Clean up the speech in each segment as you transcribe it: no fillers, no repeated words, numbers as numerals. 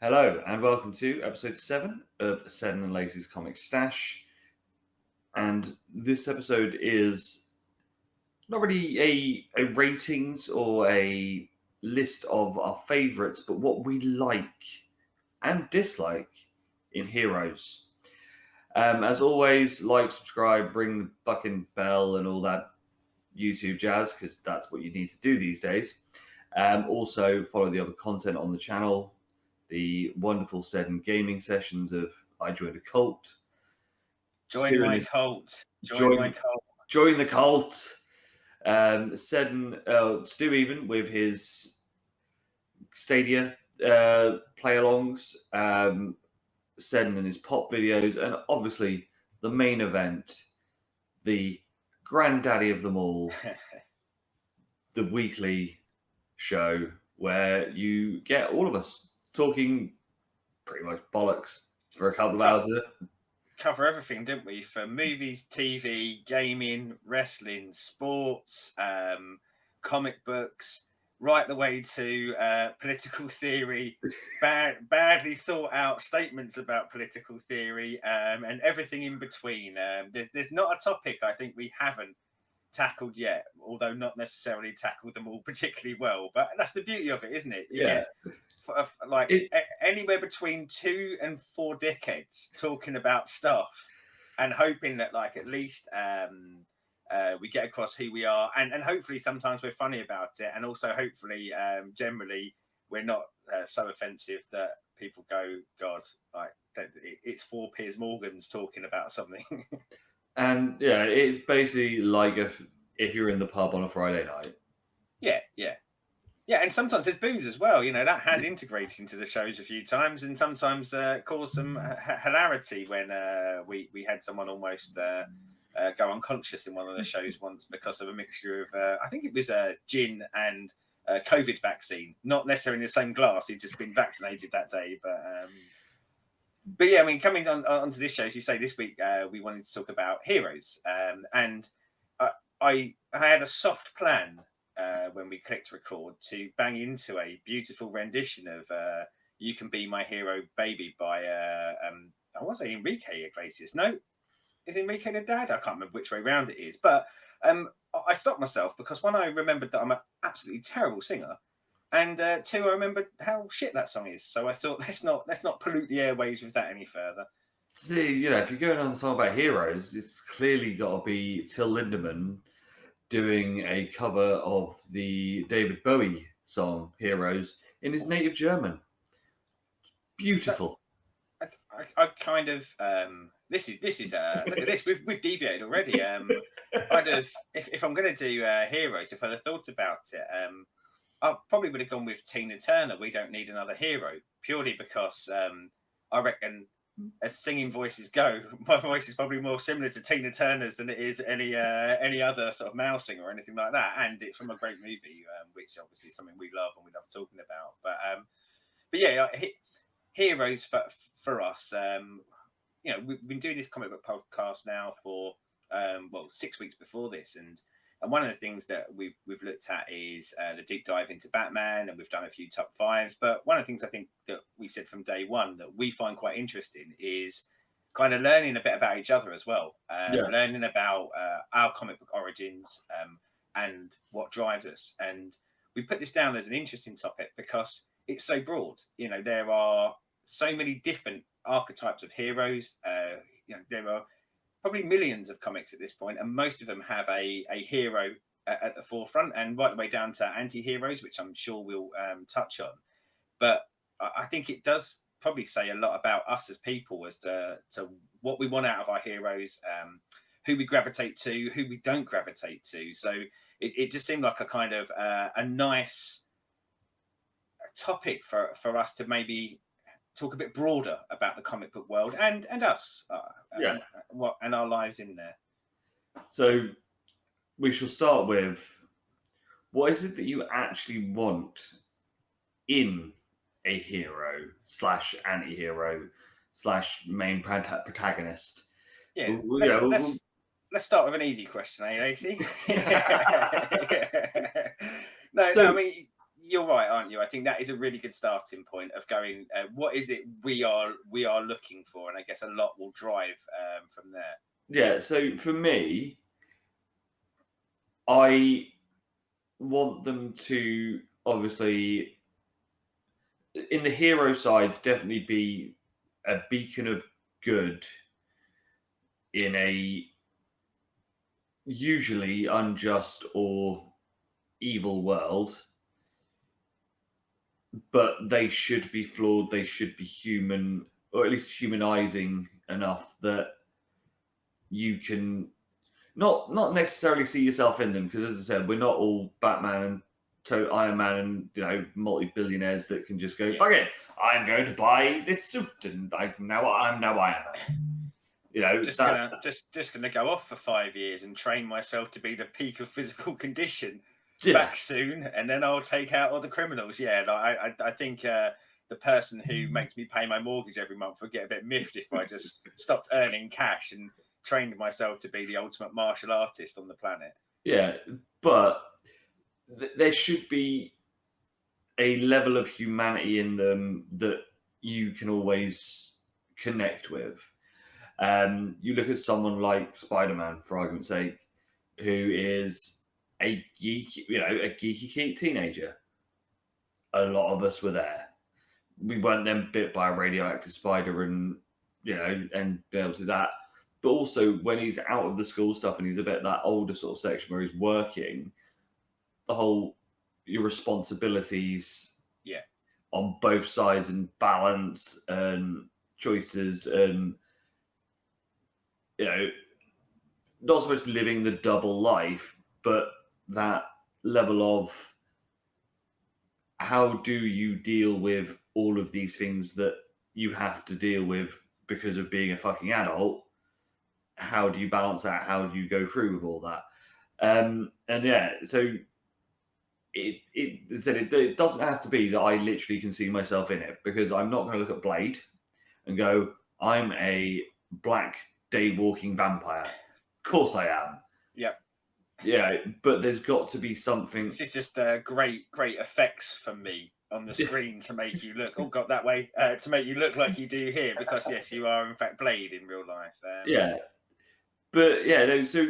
Hello and welcome to episode 7 of Seddon and Lacey's Comic Stash. And this episode is not really a ratings or a list of our favourites, but what we like and dislike in heroes. As always, like, subscribe, ring the fucking bell and all that YouTube jazz, because that's what you need to do these days. Also, follow the other content on the channel, the wonderful Seddon gaming sessions of I Joined a Cult. Join my cult. Join the cult. Seddon, Stu even with his Stadia play-alongs, Seddon and his pop videos, and obviously the main event, the granddaddy of them all, the weekly show where you get all of us talking pretty much bollocks for a couple of hours. Cover everything, didn't we? For movies, TV, gaming, wrestling, sports, comic books, right the way to political theory, badly thought out statements about political theory, and everything in between. There's not a topic I think we haven't tackled yet, although not necessarily tackled them all particularly well. But that's the beauty of it, isn't it? You get anywhere between 2 and 4 decades talking about stuff and hoping that at least we get across who we are, and hopefully sometimes we're funny about it, and also hopefully generally we're not so offensive that people go, God, it's 4 Piers Morgans talking about something. And yeah, it's basically like if you're in the pub on a Friday night. Yeah, and sometimes there's booze as well. That has integrated into the shows a few times, and sometimes caused some hilarity when we had someone almost go unconscious in one of the shows once because of a mixture of I think it was gin and COVID vaccine, not necessarily in the same glass. He'd just been vaccinated that day, but yeah, I mean, coming onto this show, as you say, this week we wanted to talk about heroes, and I had a soft plan when we clicked record to bang into a beautiful rendition of "You Can Be My Hero, Baby" by I want to say Enrique Iglesias. No, is Enrique the dad? I can't remember which way round it is, but I stopped myself because one, I remembered that I'm an absolutely terrible singer. And 2, I remembered how shit that song is. So I thought, let's not pollute the airwaves with that any further. See, if you're going on a song about heroes, it's clearly got to be Till Lindemann doing a cover of the David Bowie song "Heroes" in his native German. Beautiful. I kind of this is look at this. We've deviated already. I'd have if I'm going to do heroes. If I'd have thought about it, I probably would have gone with Tina Turner. We Don't Need Another Hero, purely because I reckon, as singing voices go, my voice is probably more similar to Tina Turner's than it is any other sort of male singer or anything like that. And it's from a great movie, which obviously is something we love and we love talking about. But yeah, heroes for us. We've been doing this comic book podcast now for 6 weeks before this, and one of the things that we've looked at is the deep dive into Batman, and we've done a few top 5s. But one of the things I think that we said from day one that we find quite interesting is kind of learning a bit about each other as well, learning about our comic book origins and what drives us. And we put this down as an interesting topic because it's so broad. There are so many different archetypes of heroes. There are probably millions of comics at this point, and most of them have a hero at the forefront, and right the way down to Antiheroes, which I'm sure we'll touch on. But I think it does probably say a lot about us as people as to what we want out of our heroes, who we gravitate to, who we don't gravitate to. So it just seemed like a kind of a nice topic for us to maybe talk a bit broader about the comic book world and us, and our lives in there. So we shall start with, what is it that you actually want in a hero / anti-hero / main protagonist? Yeah, let's start with an easy question, Lacey? No, I mean, you're right, aren't you? I think that is a really good starting point of going. What is it we are looking for, and I guess a lot will drive from there. Yeah. So for me, I want them to obviously, in the hero side, definitely be a beacon of good in a usually unjust or evil world, but they should be flawed, they should be human, or at least humanizing enough that you can not necessarily see yourself in them, because as I said, we're not all Batman and Iron Man and multi-billionaires that can just go, Yeah. fuck it, I'm going to buy this suit and I'm now Iron Man. Just gonna go off for 5 years and train myself to be the peak of physical condition. Yeah. Back soon, and then I'll take out all the criminals. Yeah, I think the person who makes me pay my mortgage every month would get a bit miffed if I just stopped earning cash and trained myself to be the ultimate martial artist on the planet. Yeah, but there should be a level of humanity in them that you can always connect with. You look at someone like Spiderman, for argument's sake, who is a geeky teenager. A lot of us were there. We weren't then bit by a radioactive spider and and be able to do that. But also when he's out of the school stuff and he's a bit that older sort of section where he's working, the whole your responsibilities on both sides and balance and choices and not so much living the double life, but that level of how do you deal with all of these things that you have to deal with because of being a fucking adult. How do you balance that? How do you go through with all that? So it doesn't have to be that I literally can see myself in it, because I'm not going to look at Blade and go, I'm a black day walking vampire. Of course I am. Yep. Yeah, but there's got to be something. This is just great effects for me on the screen to make you look that way, to make you look like you do here, because yes, you are in fact Blade in real life. But yeah, so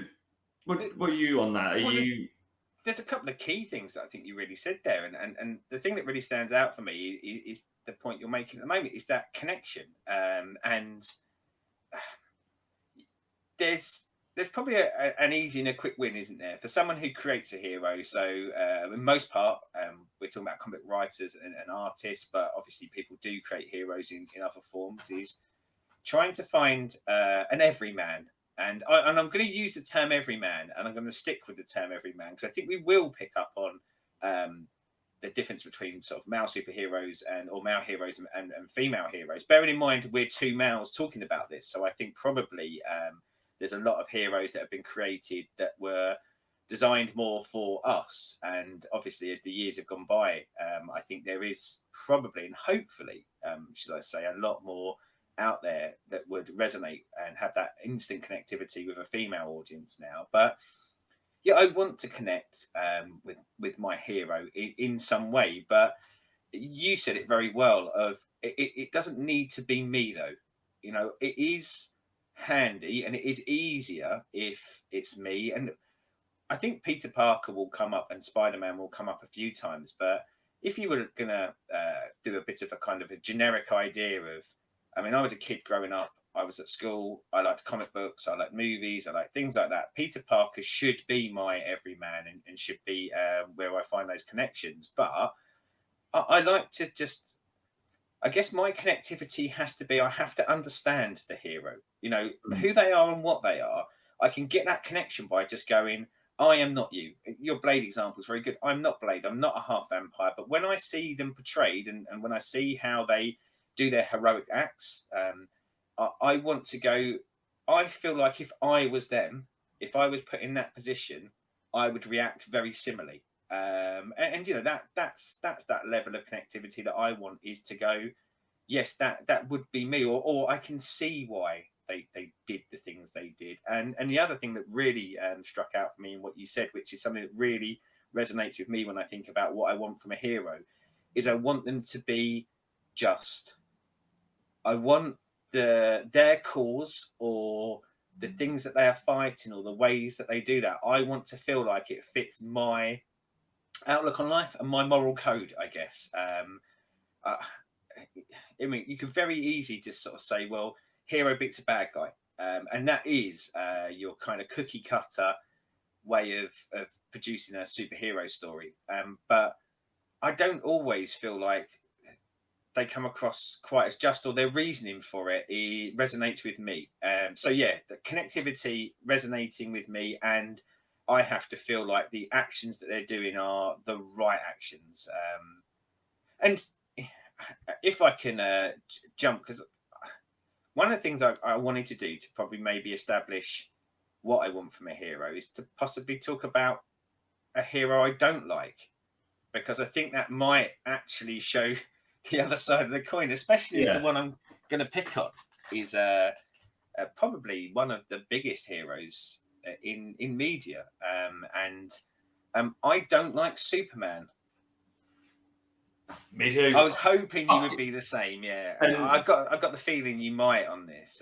what are you on that? There's a couple of key things that I think you really said there, and the thing that really stands out for me is the point you're making at the moment, is that connection, and there's probably an easy and a quick win, isn't there, for someone who creates a hero? So in most part, we're talking about comic writers and artists, but obviously people do create heroes in other forms, is trying to find an everyman. And I'm going to use the term everyman, and I'm going to stick with the term everyman, because I think we will pick up on the difference between sort of male superheroes or male heroes and female heroes. Bearing in mind we're two males talking about this, so I think probably there's a lot of heroes that have been created that were designed more for us. And obviously, as the years have gone by, I think there is probably and hopefully, should I say, a lot more out there that would resonate and have that instant connectivity with a female audience now. But yeah, I want to connect with my hero in some way. But you said it very well. It doesn't need to be me, though. It is handy and it is easier if it's me. And I think Peter Parker will come up and Spider-Man will come up a few times. But if you were going to do a bit of a kind of a generic idea of, I mean, I was a kid growing up. I was at school. I liked comic books. I liked movies. I liked things like that. Peter Parker should be my everyman and should be where I find those connections. But I like to just, I guess my connectivity has to be, I have to understand the hero, who they are and what they are. I can get that connection by just going, I am not you. Your Blade example is very good. I'm not Blade. I'm not a half vampire. But when I see them portrayed and when I see how they do their heroic acts, I want to go, I feel like if I was them, if I was put in that position, I would react very similarly. That's that level of connectivity that I want, is to go, yes, that would be me, or I can see why they did the things they did. And the other thing that really struck out for me in what you said, which is something that really resonates with me when I think about what I want from a hero is I want them to be just. I want their cause or the things that they are fighting or the ways that they do that. I want to feel like it fits my outlook on life and my moral code, I guess. I mean, you could very easy just sort of say, well, hero beats a bad guy. And that is your kind of cookie cutter way of producing a superhero story. But I don't always feel like they come across quite as just, or their reasoning for it resonates with me. So yeah, the connectivity resonating with me, and I have to feel like the actions that they're doing are the right actions. And if I can jump, because one of the things I wanted to do to probably maybe establish what I want from a hero is to possibly talk about a hero I don't like, because I think that might actually show the other side of the coin, especially as the one I'm going to pick on is probably one of the biggest heroes in media, and I don't like Superman. Me too. I was hoping you would be the same. Yeah, and I've got the feeling you might on this.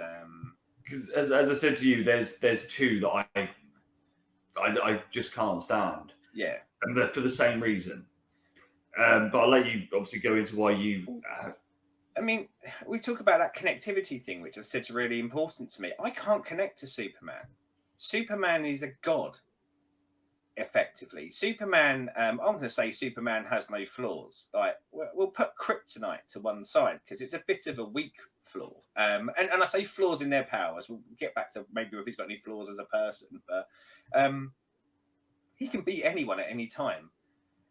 Because as I said to you, there's two that I just can't stand. Yeah, and they're for the same reason. But I'll let you obviously go into why you. I mean, we talk about that connectivity thing, which I've said is really important to me. I can't connect to Superman. Superman is a god, effectively. Superman, I'm going to say Superman has no flaws. Like, we'll put kryptonite to one side because it's a bit of a weak flaw. And I say flaws in their powers. We'll get back to maybe if he's got any flaws as a person, but he can beat anyone at any time.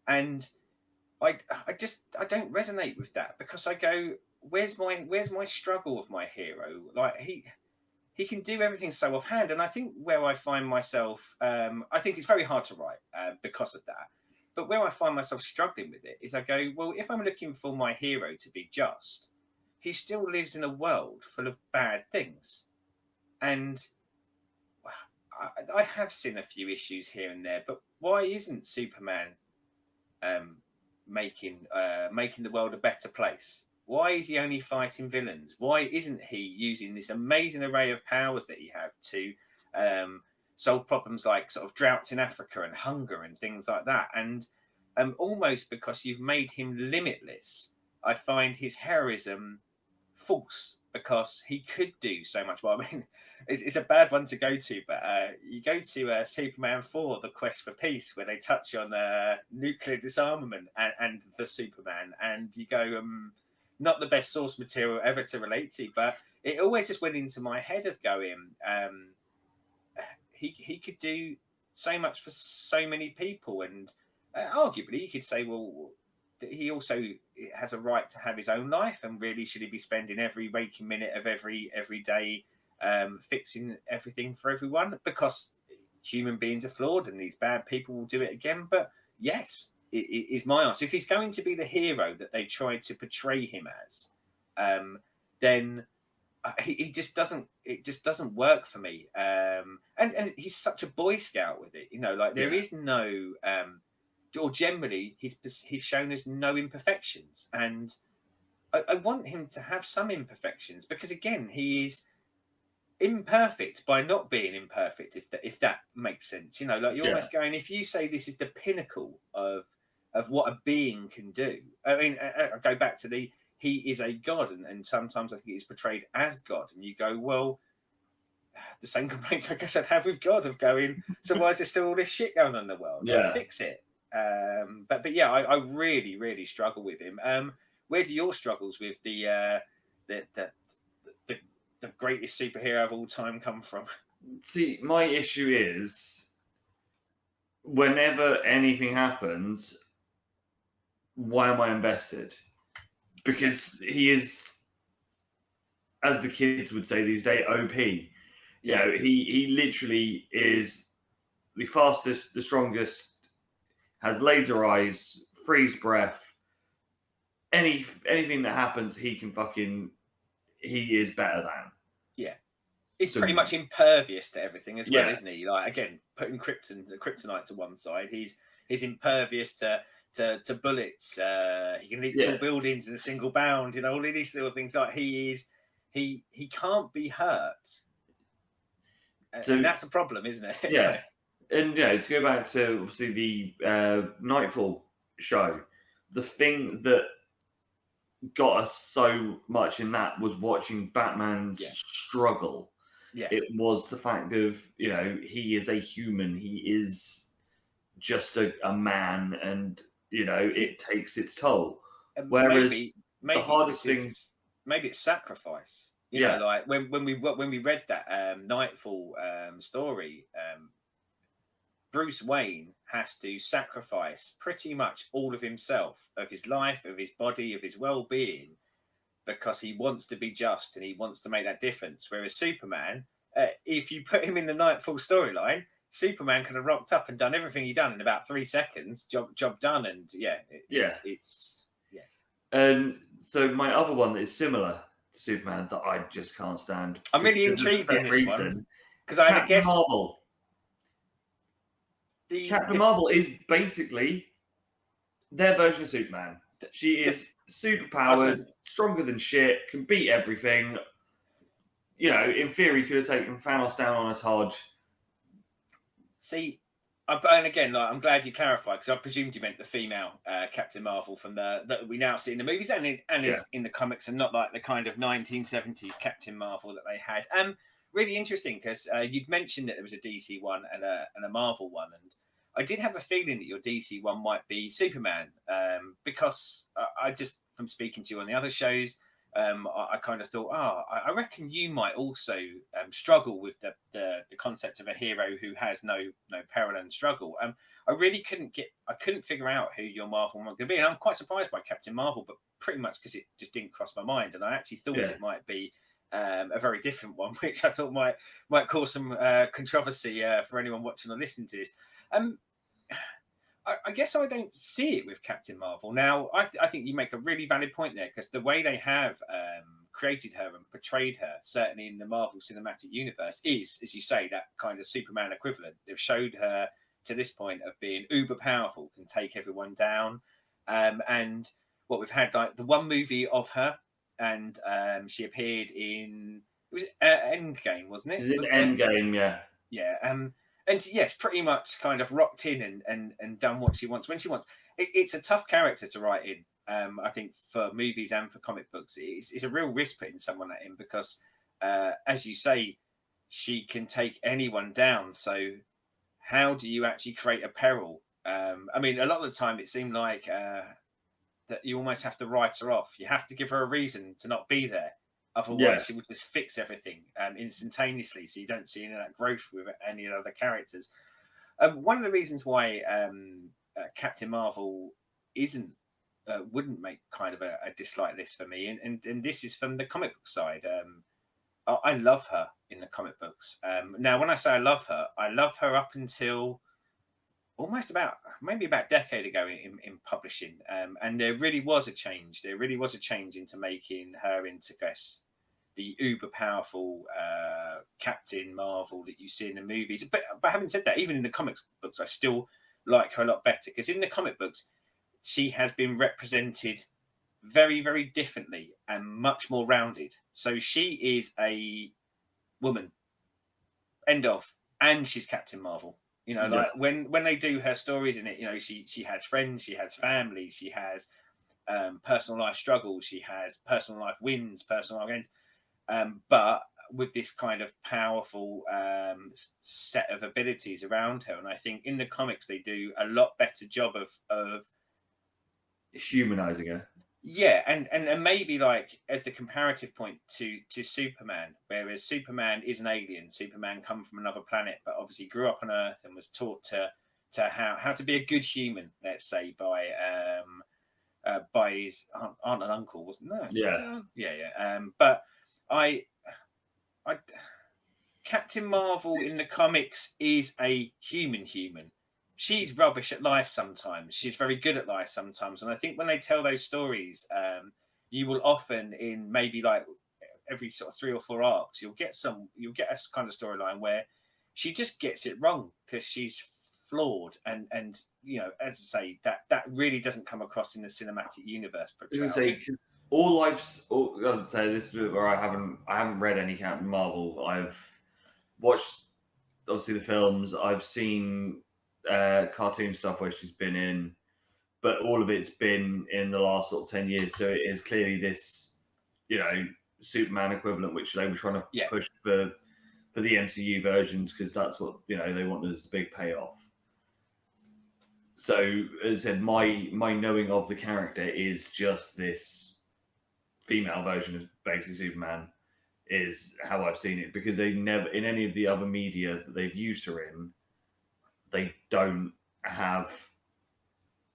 And I don't resonate with that, because I go, where's my struggle of my hero? Like, he can do everything so offhand, and I think where I find myself, I think it's very hard to write because of that. But where I find myself struggling with it is I go, well, if I'm looking for my hero to be just, he still lives in a world full of bad things, and I have seen a few issues here and there. But why isn't Superman making the world a better place? Why is he only fighting villains? Why isn't he using this amazing array of powers that he has to solve problems like sort of droughts in Africa and hunger and things like that? And almost because you've made him limitless, I find his heroism false, because he could do so much more. I mean, it's a bad one to go to, but you go to Superman 4, The Quest for Peace, where they touch on nuclear disarmament and the Superman, and you go, not the best source material ever to relate to, but it always just went into my head of going, he could do so much for so many people, and arguably you could say, well, he also has a right to have his own life, and really should he be spending every waking minute of every day fixing everything for everyone? Because human beings are flawed and these bad people will do it again. But yes, it is my answer. If he's going to be the hero that they tried to portray him as, then he just doesn't. It just doesn't work for me. And he's such a Boy Scout with it, like there is no. Or generally, he's shown us no imperfections, and I want him to have some imperfections, because again, he is imperfect by not being imperfect. If that makes sense, like you're almost going. If you say this is the pinnacle of what a being can do, I mean, I go back to he is a god, and sometimes I think he's portrayed as God, and you go, well, the same complaints I guess I'd have with God of going, so why is there still all this shit going on in the world? Like, fix it. But yeah, I really, really struggle with him. Where do your struggles with the greatest superhero of all time come from? See, my issue is whenever anything happens, why am I invested? Because he is, as the kids would say these days, OP. He literally is the fastest, the strongest, has laser eyes, freeze breath. Anything that happens, he is better than. Yeah. He's pretty much impervious to everything as well, isn't he? Like, again, putting kryptonite to one side, he's he's impervious to bullets. He can leap Yeah. tall buildings in a single bound. All of these sort of things. Like he can't be hurt, So- and that's a problem, isn't it? Yeah. And to go back to obviously the Nightfall show, the thing that got us so much in that was watching Batman's Yeah. struggle. Yeah. It was the fact of, he is a human. He is just a man, and, it takes its toll. And Whereas maybe the hardest thing, maybe it's sacrifice. Yeah. Like when we read that Nightfall story, Bruce Wayne has to sacrifice pretty much all of himself, of his life, of his body, of his well-being, because he wants to be just and he wants to make that difference. Whereas Superman, if you put him in the Nightfall storyline, Superman could have rocked up and done everything he done in about 3 seconds. Job done, and it's. And so my other one that is similar to Superman that I just can't stand. I'm really intrigued in this one because I had a guess. Marvel. Captain Marvel is basically their version of Superman. She is superpowered, stronger than shit, can beat everything. In theory, could have taken Thanos down on a Hodge. See, and again, I'm glad you clarified, because I presumed you meant the female Captain Marvel from that we now see in the movies and is in the comics, and not like the kind of 1970s Captain Marvel that they had. Really interesting, because you'd mentioned that there was a DC one and a Marvel one, and I did have a feeling that your DC one might be Superman, because I just, from speaking to you on the other shows, I kind of thought, I reckon you might also struggle with the concept of a hero who has no peril and struggle. I really couldn't figure out who your Marvel one was going to be, and I'm quite surprised by Captain Marvel, but pretty much because it just didn't cross my mind, and I actually thought it might be a very different one, which I thought might cause some controversy for anyone watching or listening to this. I guess I don't see it with Captain Marvel. Now, I think you make a really valid point there, because the way they have created her and portrayed her, certainly in the Marvel Cinematic Universe, is, as you say, that kind of Superman equivalent. They've showed her to this point of being uber powerful, can take everyone down. And what we've had, like the one movie of her, and she appeared in, it was Endgame, wasn't it? It was Endgame, yeah. Yeah. And yes, pretty much kind of rocked in and done what she wants when she wants. It's a tough character to write in. I think for movies and for comic books, it's a real risk putting someone like in, because, as you say, she can take anyone down. So how do you actually create a peril? I mean, a lot of the time it seemed like that you almost have to write her off. You have to give her a reason to not be there. Otherwise, she would just fix everything instantaneously, so you don't see any of that growth with any other characters. One of the reasons why Captain Marvel wouldn't make kind of a dislike list for me, and this is from the comic book side. I love her in the comic books. Now, when I say I love her up until almost maybe about a decade ago in publishing, and there really was a change. There really was a change into making her into, guess, the uber powerful Captain Marvel that you see in the movies. But having said that, even in the comic books, I still like her a lot better, because in the comic books, she has been represented very, very differently and much more rounded. So she is a woman, end of, and she's Captain Marvel. Like when they do her stories in it, she has friends, she has family, she has personal life struggles, she has personal life wins, personal life gains. But with this kind of powerful set of abilities around her, and I think in the comics they do a lot better job of humanizing her. Yeah, and maybe like as the comparative point to Superman, whereas Superman is an alien. Superman come from another planet, but obviously grew up on Earth and was taught to how to be a good human, let's say, by his aunt and uncle, wasn't there? Yeah. But I Captain Marvel in the comics is a human. She's rubbish at life sometimes. She's very good at life sometimes. And I think when they tell those stories, you will often, in maybe like every sort of 3 or 4 arcs, you'll get a kind of storyline where she just gets it wrong, because she's flawed, and as I say, that really doesn't come across in the cinematic universe portrayal. I'd say this is where I haven't read any Captain Marvel. I've watched obviously the films. I've seen cartoon stuff where she's been in, but all of it's been in the last sort of 10 years. So it is clearly this, Superman equivalent, which they were trying to push for the MCU versions, because that's what they want as a big payoff. So as I said, my knowing of the character is just this female version of basically Superman, is how I've seen it, because they never, in any of the other media that they've used her in, they don't have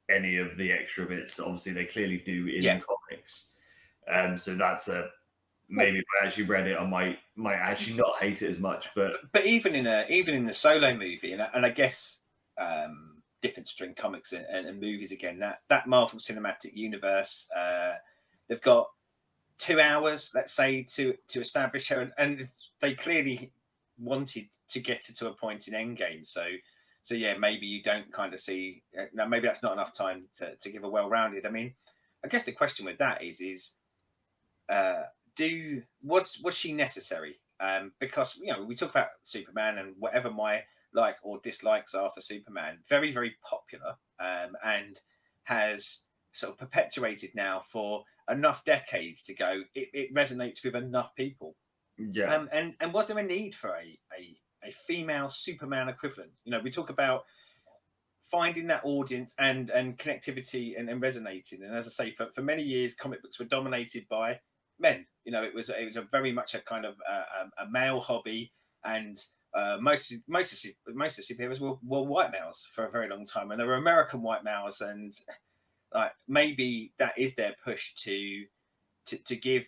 any of the extra bits. Obviously they clearly do in the comics. So that's maybe if I actually read it, I might actually not hate it as much. But even in the Solo movie, and I guess difference between comics and movies again, that Marvel Cinematic Universe, they've got 2 hours, let's say, to establish her, and they clearly wanted to get her to a point in Endgame. So yeah, maybe you don't kind of see. Now, maybe that's not enough time to give a well-rounded. I mean, I guess the question with that is was she necessary? Because we talk about Superman, and whatever my like or dislikes are for Superman, very, very popular, and has sort of perpetuated now for enough decades to go. It resonates with enough people. Yeah. And was there a need for a female Superman equivalent? We talk about finding that audience and connectivity and resonating. And as I say, for many years, comic books were dominated by men. It was a very much a kind of a male hobby, and most of the superheroes were white males for a very long time, and there were American white males, and like maybe that is their push to give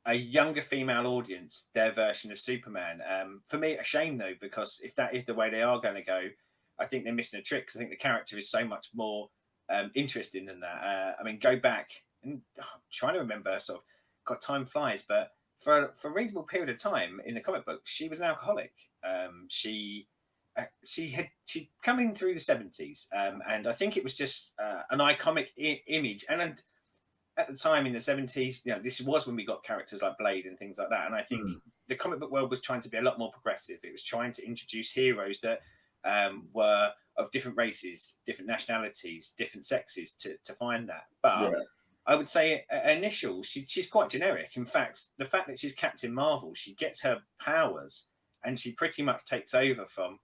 a younger female audience their version of Superman. For me, a shame though, because if that is the way they are going to go, I think they're missing a trick. 'Cause I think the character is so much more interesting than that. I mean, go back and I'm trying to remember. Sort of, God, time flies, but for a reasonable period of time in the comic book, she was an alcoholic. She'd come in through the 70s, and I think it was just an iconic image. And at the time in the 70s, this was when we got characters like Blade and things like that. And I think the comic book world was trying to be a lot more progressive. It was trying to introduce heroes that were of different races, different nationalities, different sexes to find that. But I would say initial, she's quite generic. In fact, the fact that she's Captain Marvel, she gets her powers and she pretty much takes over from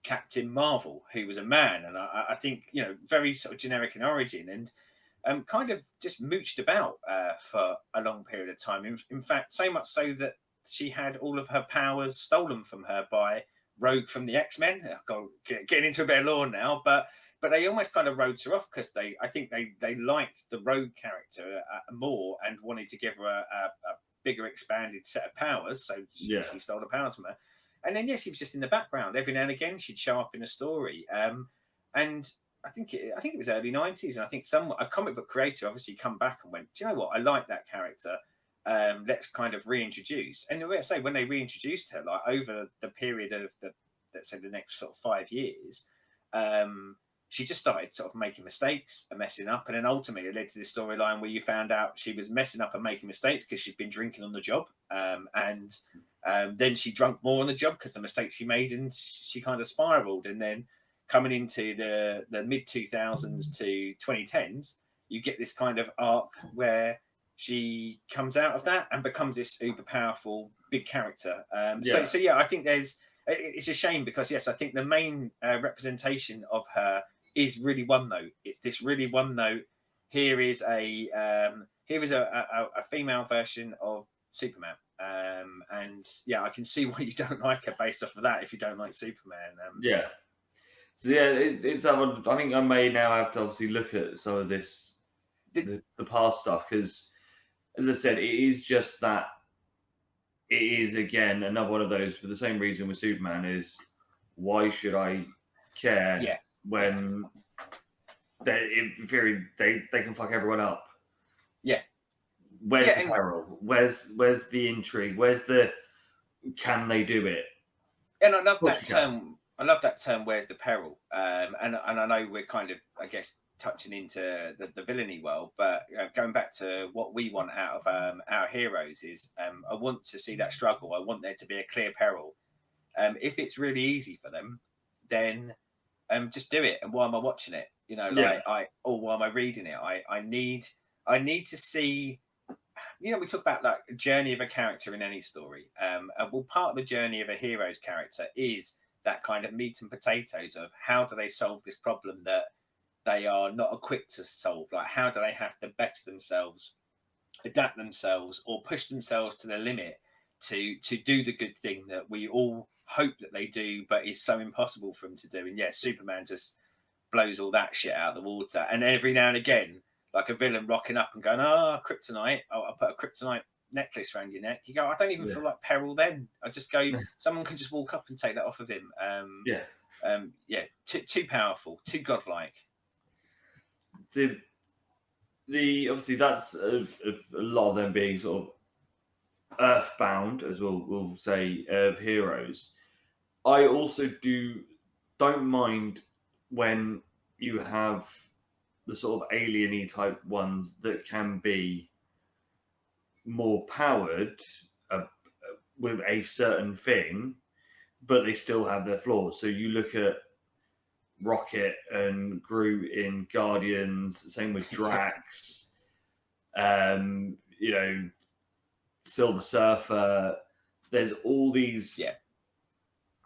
Captain Marvel, who was a man. And I think, very sort of generic in origin, and kind of just mooched about for a long period of time. In fact, so much so that she had all of her powers stolen from her by Rogue from the X-Men. Getting into a bit of lore now, but they almost kind of wrote her off because I think they liked the Rogue character more and wanted to give her a bigger expanded set of powers. So she stole the powers from her. And then, she was just in the background. Every now and again, she'd show up in a story. And I think it was early 90s. And I think a comic book creator obviously come back and went, do you know what? I like that character. Let's kind of reintroduce. And I say, when they reintroduced her, like over the period of let's say the next sort of 5 years, she just started sort of making mistakes and messing up. And then ultimately it led to this storyline where you found out she was messing up and making mistakes because she'd been drinking on the job. And then she drank more on the job because the mistakes she made, and she kind of spiraled. And then coming into the mid 2000s to 2010s, you get this kind of arc where she comes out of that and becomes this uber powerful big character. So I think it's a shame because I think the main representation of her is really one note. It's this really one note. Here is a female version of Superman. And I can see why you don't like her based off of that if you don't like Superman. So it's I think I may now have to obviously look at some of this the past stuff, because as I said, it is just that it is again another one of those, for the same reason with Superman, is why should I care when in theory they can fuck everyone up. Where's the peril? Where's the intrigue? Where's the can they do it? And I love that term. I love that term. Where's the peril? And I know we're kind of, I guess, touching into the villainy world, but going back to what we want out of our heroes is, I want to see that struggle. I want there to be a clear peril. If it's really easy for them, then just do it. And why am I watching it? Yeah, Or why am I reading it? I need to see. We talk about like a journey of a character in any story. Well, part of the journey of a hero's character is that kind of meat and potatoes of how do they solve this problem that they are not equipped to solve. Like, how do they have to better themselves, adapt themselves, or push themselves to the limit to do the good thing that we all hope that they do, but is so impossible for them to do. And yes, Superman just blows all that shit out of the water. And every now and again, like a villain rocking up and going, kryptonite, I'll put a kryptonite necklace around your neck. You go, I don't even yeah, feel like peril then. I just go, someone can just walk up and take that off of him. yeah. Yeah, too powerful, too godlike. So obviously that's a lot of them being sort of earthbound, as we'll say, of heroes. I also don't mind when you have the sort of alien-y type ones that can be more powered uh, with a certain thing, but they still have their flaws. So you look at Rocket and Groot in Guardians, same with Drax, you know, Silver Surfer. There's all these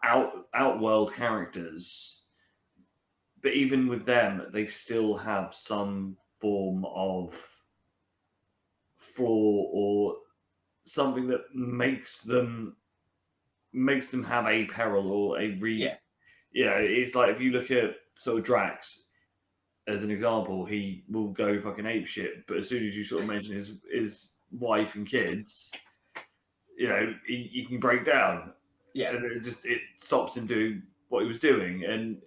outworld characters, but even with them, they still have some form of flaw or something that makes them have a peril or a it's like if you look at sort of Drax as an example, he will go fucking ape shit, but as soon as you sort of mention his wife and kids, he can break down. Yeah. And it stops him doing what he was doing. And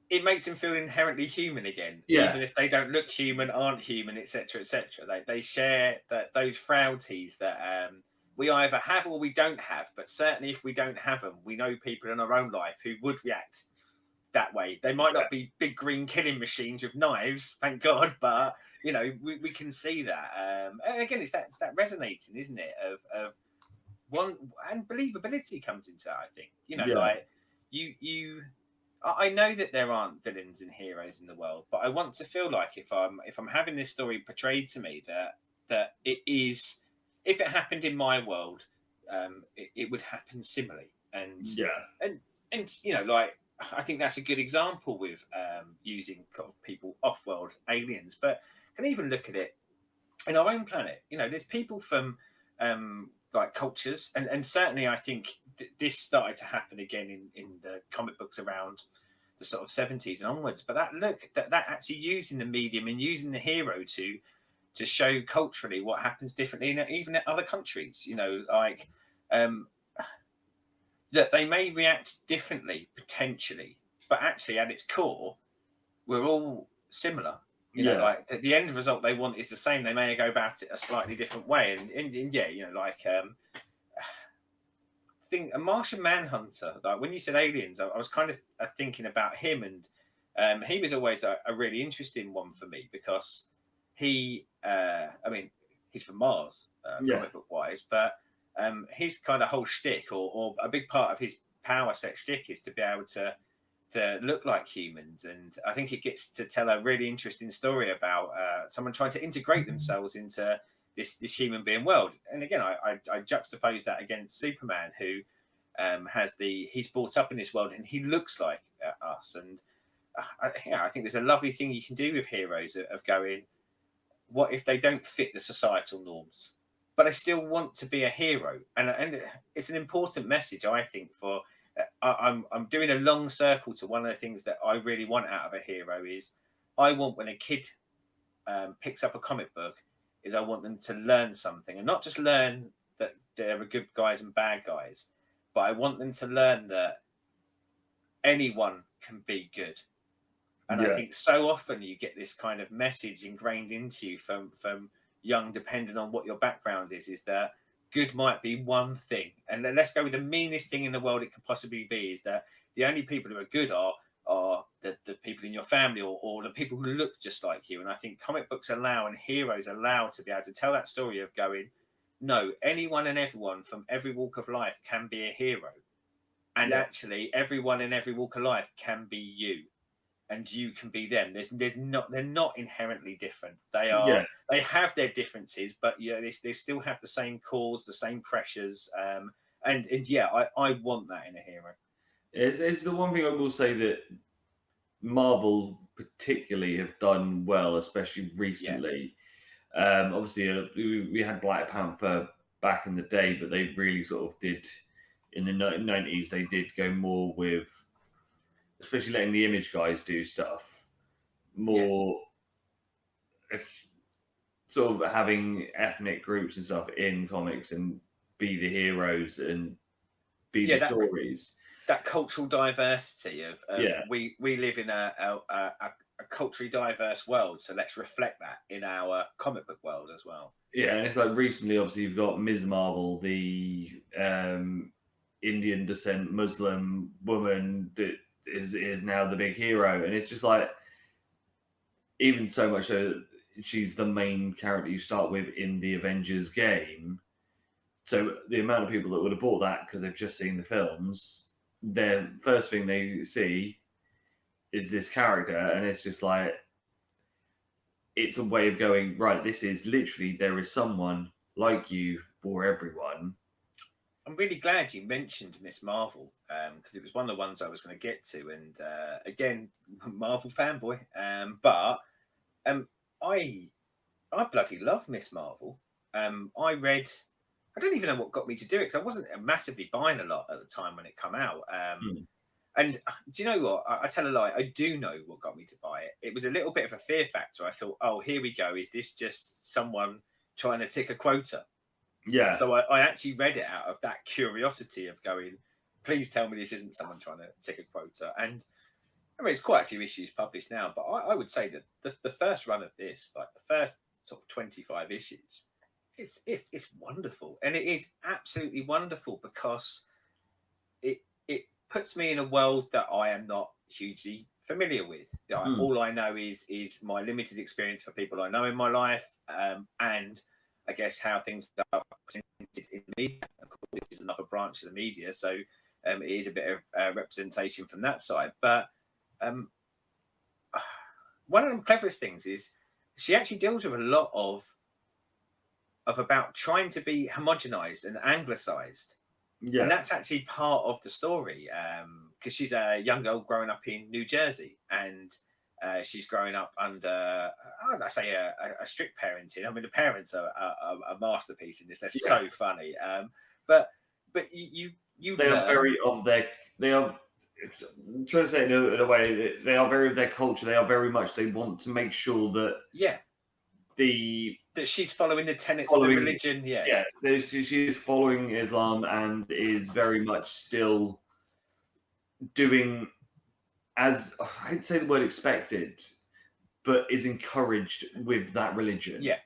it makes him feel inherently human again, Yeah. even if they don't look human, aren't human, etc., etc. They share those frailties that we either have or we don't have. But certainly, if we don't have them, we know people in our own life who would react that way. They might not be big green killing machines with knives, thank God, but we can see that. And again, it's that resonating, isn't it? Of one, and believability comes into that. I think like you. I know that there aren't villains and heroes in the world, but I want to feel like if I'm having this story portrayed to me that it is, if it happened in my world, it would happen similarly. And like I think that's a good example with using people off-world aliens, but can even look at it in our own planet. There's people from like cultures, and certainly I think this started to happen again in the comic books around the sort of 70s and onwards. But that actually using the medium and using the hero to show culturally what happens differently, even in other countries. Like that they may react differently potentially, but actually at its core, we're all similar. Like the end result they want is the same. They may go about it a slightly different way, and like a Martian Manhunter. Like when you said aliens, I was kind of thinking about him, and he was always a really interesting one for me because he, he's from Mars, comic book wise, but his kind of whole shtick, or a big part of his power set shtick, is to be able to look like humans. And I think it gets to tell a really interesting story about someone trying to integrate themselves into this human being world. And again, I juxtapose that against Superman, who he's brought up in this world and he looks like us. And I think there's a lovely thing you can do with heroes of going, what if they don't fit the societal norms, but I still want to be a hero? And it's an important message, I think, for I'm doing a long circle to one of the things that I really want out of a hero is I want when a kid picks up a comic book is I want them to learn something, and not just learn that there are good guys and bad guys, but I want them to learn that anyone can be good. And I think so often you get this kind of message ingrained into you from young, depending on what your background is that good might be one thing, and then let's go with the meanest thing in the world it could possibly be, is that the only people who are good are the people in your family, or the people who look just like you. And I think comic books allow, and heroes allow, to be able to tell that story of going, no, anyone and everyone from every walk of life can be a hero. And actually, everyone in every walk of life can be you, and you can be them. They're not inherently different. They have their differences, but they still have the same cause, the same pressures. And yeah, I want that in a hero. It's the one thing I will say that Marvel particularly have done well, especially recently. Obviously, we had Black Panther back in the day, but they really sort of did in the 90s. They did go more with, especially letting the Image guys do stuff more, sort of having ethnic groups and stuff in comics and be the heroes and be the stories. That cultural diversity of we live in a culturally diverse world, so let's reflect that in our comic book world as well. Yeah, and it's like recently, obviously, you've got Ms. Marvel, the Indian descent Muslim woman that is now the big hero, and it's just like, even so much so that she's the main character you start with in the Avengers game. So the amount of people that would have bought that because they've just seen the films, their first thing they see is this character, and it's just like, it's a way of going, right, this is literally, there is someone like you for everyone. I'm really glad you mentioned Miss Marvel, because it was one of the ones I was going to get to. And again, Marvel fanboy, but I bloody love Miss Marvel. I don't even know what got me to do it, because I wasn't massively buying a lot at the time when it came out. And do you know what? I tell a lie. I do know what got me to buy it. It was a little bit of a fear factor. I thought, oh, here we go. Is this just someone trying to tick a quota? Yeah. So I actually read it out of that curiosity of going, please tell me this isn't someone trying to tick a quota. And I mean, it's quite a few issues published now, but I would say that the first run of this, like the first sort of 25 issues, it's wonderful. And it is absolutely wonderful because it puts me in a world that I am not hugely familiar with. All I know is my limited experience for people I know in my life, and I guess how things are presented in the media. Of course, this is another branch of the media, so it is a bit of representation from that side. But one of the cleverest things is she actually deals with a lot of about trying to be homogenized and anglicized. Yeah. And that's actually part of the story, because she's a young girl growing up in New Jersey, and she's growing up under, I say, a strict parenting. I mean, the parents are a masterpiece in this. They're so funny. But you they are very of their. They are. I'm trying to say it in a way. They are very of their culture. They are very much. They want to make sure that that she's following the tenets of the religion. She is following Islam and is very much still doing, as I'd say the word expected, but is encouraged with that religion. Yeah.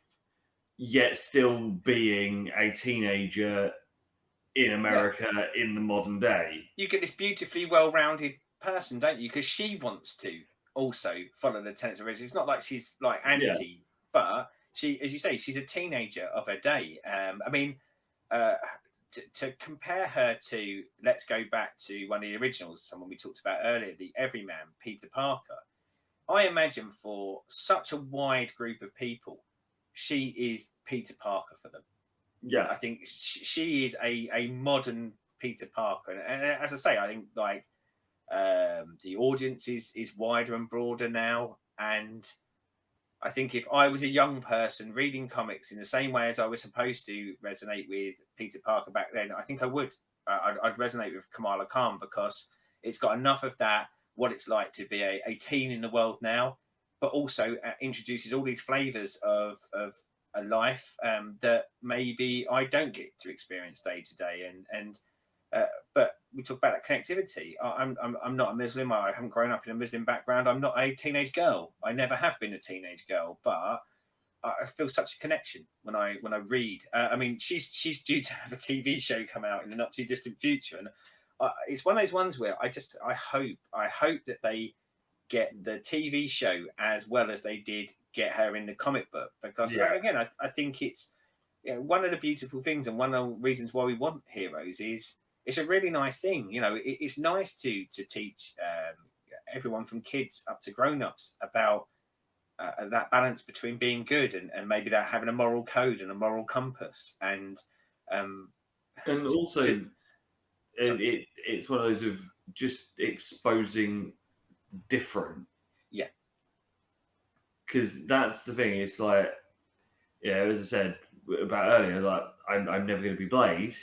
Yet still being a teenager in America in the modern day. You get this beautifully well-rounded person, don't you? Because she wants to also follow the tenets of religion. It's not like she's like anti, but she, as you say, she's a teenager of her day. I mean, to compare her to, let's go back to one of the originals, someone we talked about earlier, the Everyman, Peter Parker. I imagine for such a wide group of people, she is Peter Parker for them. Yeah, I think she is a modern Peter Parker, and as I say, I think like the audience is wider and broader now, and I think if I was a young person reading comics in the same way as I was supposed to resonate with Peter Parker back then, I think I would. I'd resonate with Kamala Khan, because it's got enough of that, what it's like to be a teen in the world now, but also introduces all these flavors of a life that maybe I don't get to experience day to day. But we talk about that connectivity. I'm not a Muslim. I haven't grown up in a Muslim background. I'm not a teenage girl. I never have been a teenage girl. But I feel such a connection when I read. I mean, she's due to have a TV show come out in the not too distant future, and it's one of those ones where I hope that they get the TV show as well as they did get her in the comic book, because again, I think it's one of the beautiful things and one of the reasons why we want heroes is it's a really nice thing. It's nice to teach everyone from kids up to grown-ups about that balance between being good and maybe that having a moral code and a moral compass, and also it's one of those of just exposing different. Yeah. Because that's the thing. It's like, as I said about earlier, like I'm never going to be Blade.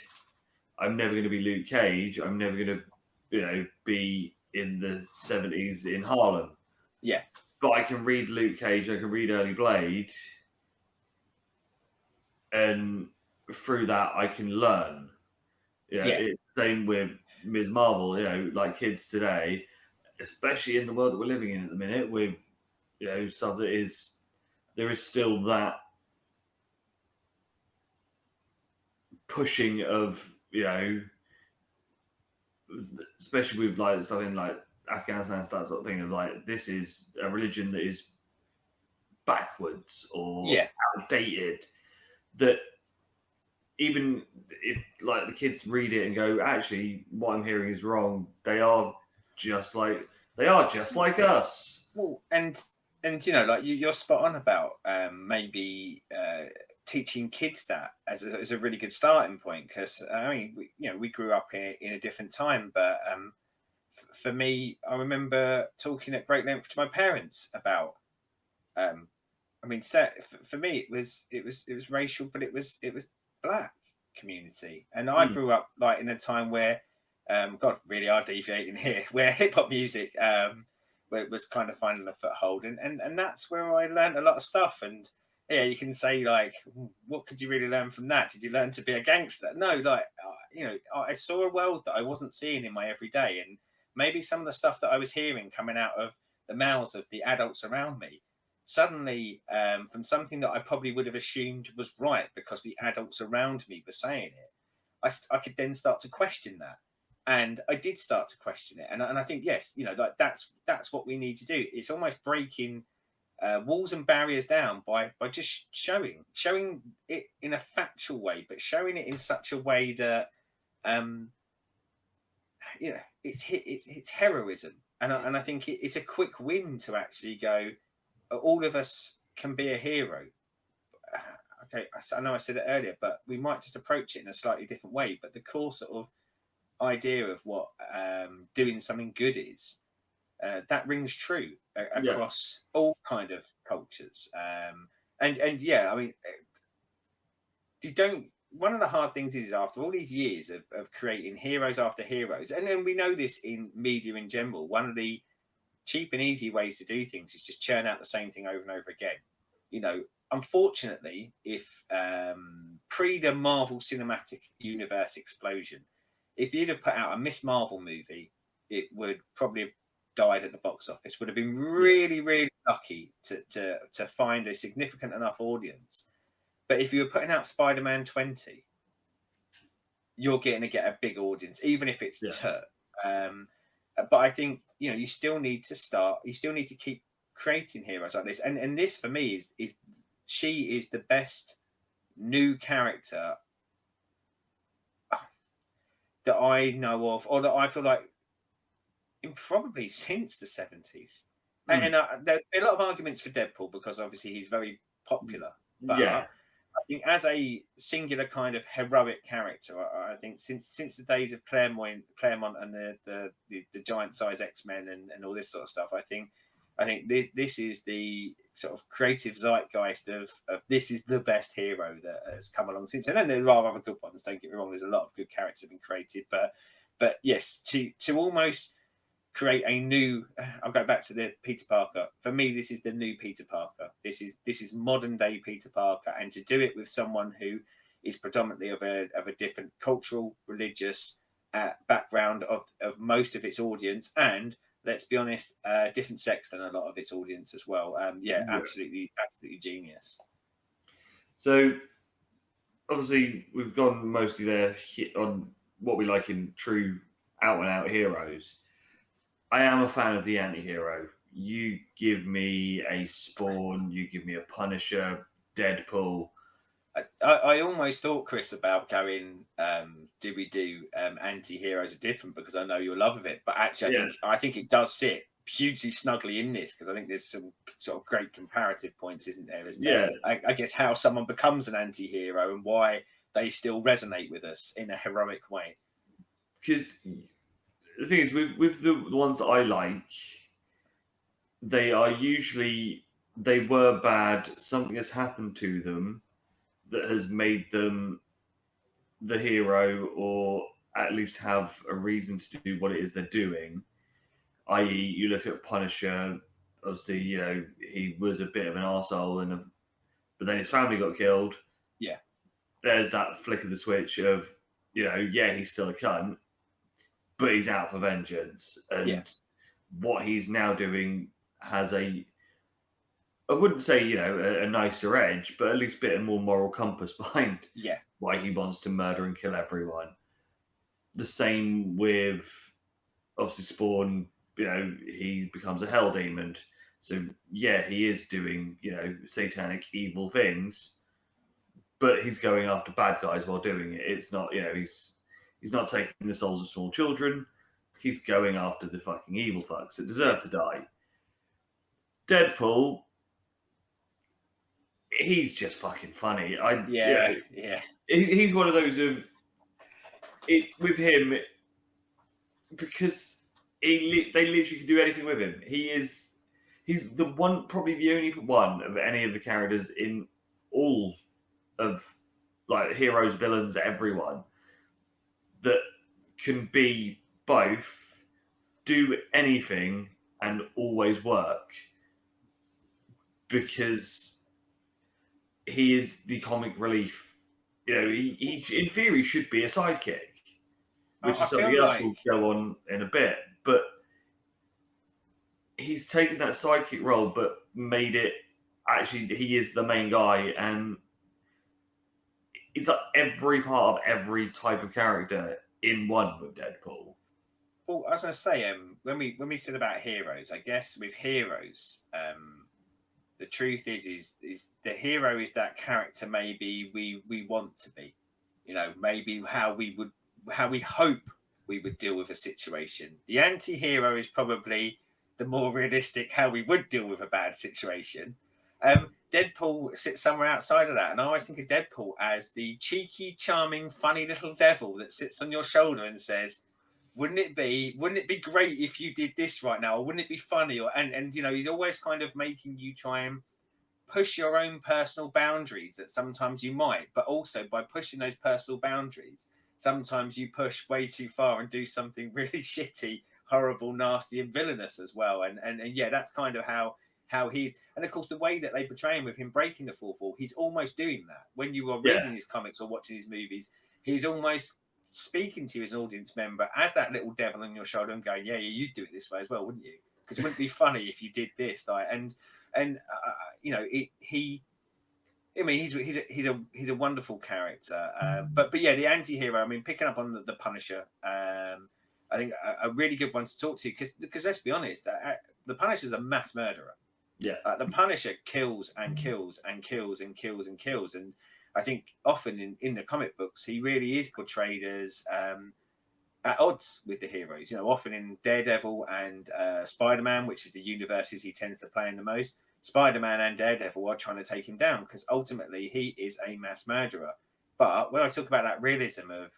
I'm never going to be Luke Cage. I'm never going to, be in the 70s in Harlem. Yeah. But I can read Luke Cage. I can read early Blade, and through that I can learn. It's the same with Ms. Marvel. Like kids today, especially in the world that we're living in at the minute, with stuff that there is still that pushing of especially with like stuff in like Afghanistan, that sort of thing, of like this is a religion that is backwards or outdated, that even if like the kids read it and go, actually what I'm hearing is wrong, they are just like us. Well, and like you're spot on about maybe teaching kids that as a really good starting point, because I mean we grew up in a different time, but for me, I remember talking at great length to my parents about I mean, for me, it was racial, but it was black community, and I grew up like in a time where, God, really are deviating here, where hip hop music where it was kind of finding a foothold, and that's where I learned a lot of stuff. And you can say like, what could you really learn from that? Did you learn to be a gangster? No, like I saw a world that I wasn't seeing in my everyday, and maybe some of the stuff that I was hearing coming out of the mouths of the adults around me, suddenly from something that I probably would have assumed was right because the adults around me were saying it, I could then start to question that. And I did start to question it. And I think, yes, like that's what we need to do. It's almost breaking walls and barriers down by just showing it in a factual way, but showing it in such a way that, it's heroism. And I think it's a quick win to actually go, all of us can be a hero. Okay, I know I said it earlier, but we might just approach it in a slightly different way. But the core sort of idea of what doing something good is, that rings true across all kind of cultures. And I mean, you don't. One of the hard things is after all these years of creating heroes after heroes, and then we know this in media in general, one of the cheap and easy ways to do things is just churn out the same thing over and over again. Unfortunately, if pre the Marvel Cinematic Universe explosion, if you'd have put out a Miss Marvel movie, it would probably have died at the box office. Would have been really, really lucky to find a significant enough audience. But if you were putting out Spiderman 20, you're going to get a big audience, even if it's turd. But I think you still need to start. You still need to keep creating heroes like this. And this for me is she is the best new character that I know of, or that I feel like in probably since the 70s. And there are a lot of arguments for Deadpool because obviously he's very popular. But I think as a singular kind of heroic character, I think since the days of Claremont and the giant size X-Men and all this sort of stuff, I think this is the sort of creative zeitgeist of this is the best hero that has come along since. And then there are other good ones. Don't get me wrong. There's a lot of good characters have been created, but yes, to almost create a new. I'll go back to the Peter Parker. For me, this is the new Peter Parker. This is modern day Peter Parker, and to do it with someone who is predominantly of a different cultural, religious background of most of its audience, and let's be honest, different sex than a lot of its audience as well. Absolutely genius. So obviously we've gone mostly there on what we like in true out and out heroes. I am a fan of the anti-hero. You give me a Spawn, you give me a Punisher, Deadpool. I almost thought, Chris, about going, do we do anti-heroes are different, because I know your love of it, but actually Yeah, I think it does sit hugely snugly in this, because I think there's some sort of great comparative points, isn't there, as to yeah. I guess how someone becomes an anti-hero and why they still resonate with us in a heroic way. Because the thing is, with the ones that I like, they are usually they were bad. Something has happened to them that has made them the hero, or at least have a reason to do what it is they're doing. I.e., you look at Punisher. Obviously, he was a bit of an arsehole, but then his family got killed. Yeah, There's that flick of the switch of, yeah, he's still a cunt, but he's out for vengeance, yeah, and what he's now doing has I wouldn't say a nicer edge, but at least a bit more moral compass behind yeah, why he wants to murder and kill everyone. The same with obviously Spawn. He becomes a hell demon, so yeah, he is doing satanic evil things, but he's going after bad guys while doing it. It's not he's not taking the souls of small children. He's going after the fucking evil fucks that deserve to die. Deadpool, he's just fucking funny. yeah. He's one of those of it with him, because they literally can do anything with him. He's the one, probably the only one of any of the characters in all of like heroes, villains, everyone that can be both, do anything, and always work, because he is the comic relief. He in theory should be a sidekick, which I is something feel else like we'll go on in a bit. But he's taken that sidekick role, but made it actually he is the main guy, and it's like every part of every type of character in one with Deadpool. well, I was going to say, when we said about heroes, I guess with heroes, the truth is the hero is that character maybe we want to be, maybe how we hope we would deal with a situation. The anti-hero is probably the more realistic how we would deal with a bad situation. Deadpool sits somewhere outside of that, and I always think of Deadpool as the cheeky, charming, funny little devil that sits on your shoulder and says, wouldn't it be great if you did this right now, or wouldn't it be funny, or and he's always kind of making you try and push your own personal boundaries that sometimes you might, but also by pushing those personal boundaries, sometimes you push way too far and do something really shitty, horrible, nasty, and villainous as well. And yeah, that's kind of how he's, and of course the way that they portray him with him breaking the fourth wall, he's almost doing that. When you are Yeah, reading his comics or watching his movies, he's almost speaking to you as an audience member as that little devil on your shoulder and going, yeah, you'd do it this way as well, wouldn't you? Because it wouldn't be funny if you did this, like, and he. I mean, he's a wonderful character, but yeah, the anti-hero. I mean, picking up on the Punisher, I think a really good one to talk to, because let's be honest, the Punisher's a mass murderer. yeah, The Punisher kills and kills and kills and kills and kills, and I think often in the comic books he really is portrayed as at odds with the heroes. Often in Daredevil and Spiderman, which is the universes he tends to play in the most, Spider-Man and Daredevil are trying to take him down because ultimately he is a mass murderer. But when I talk about that realism of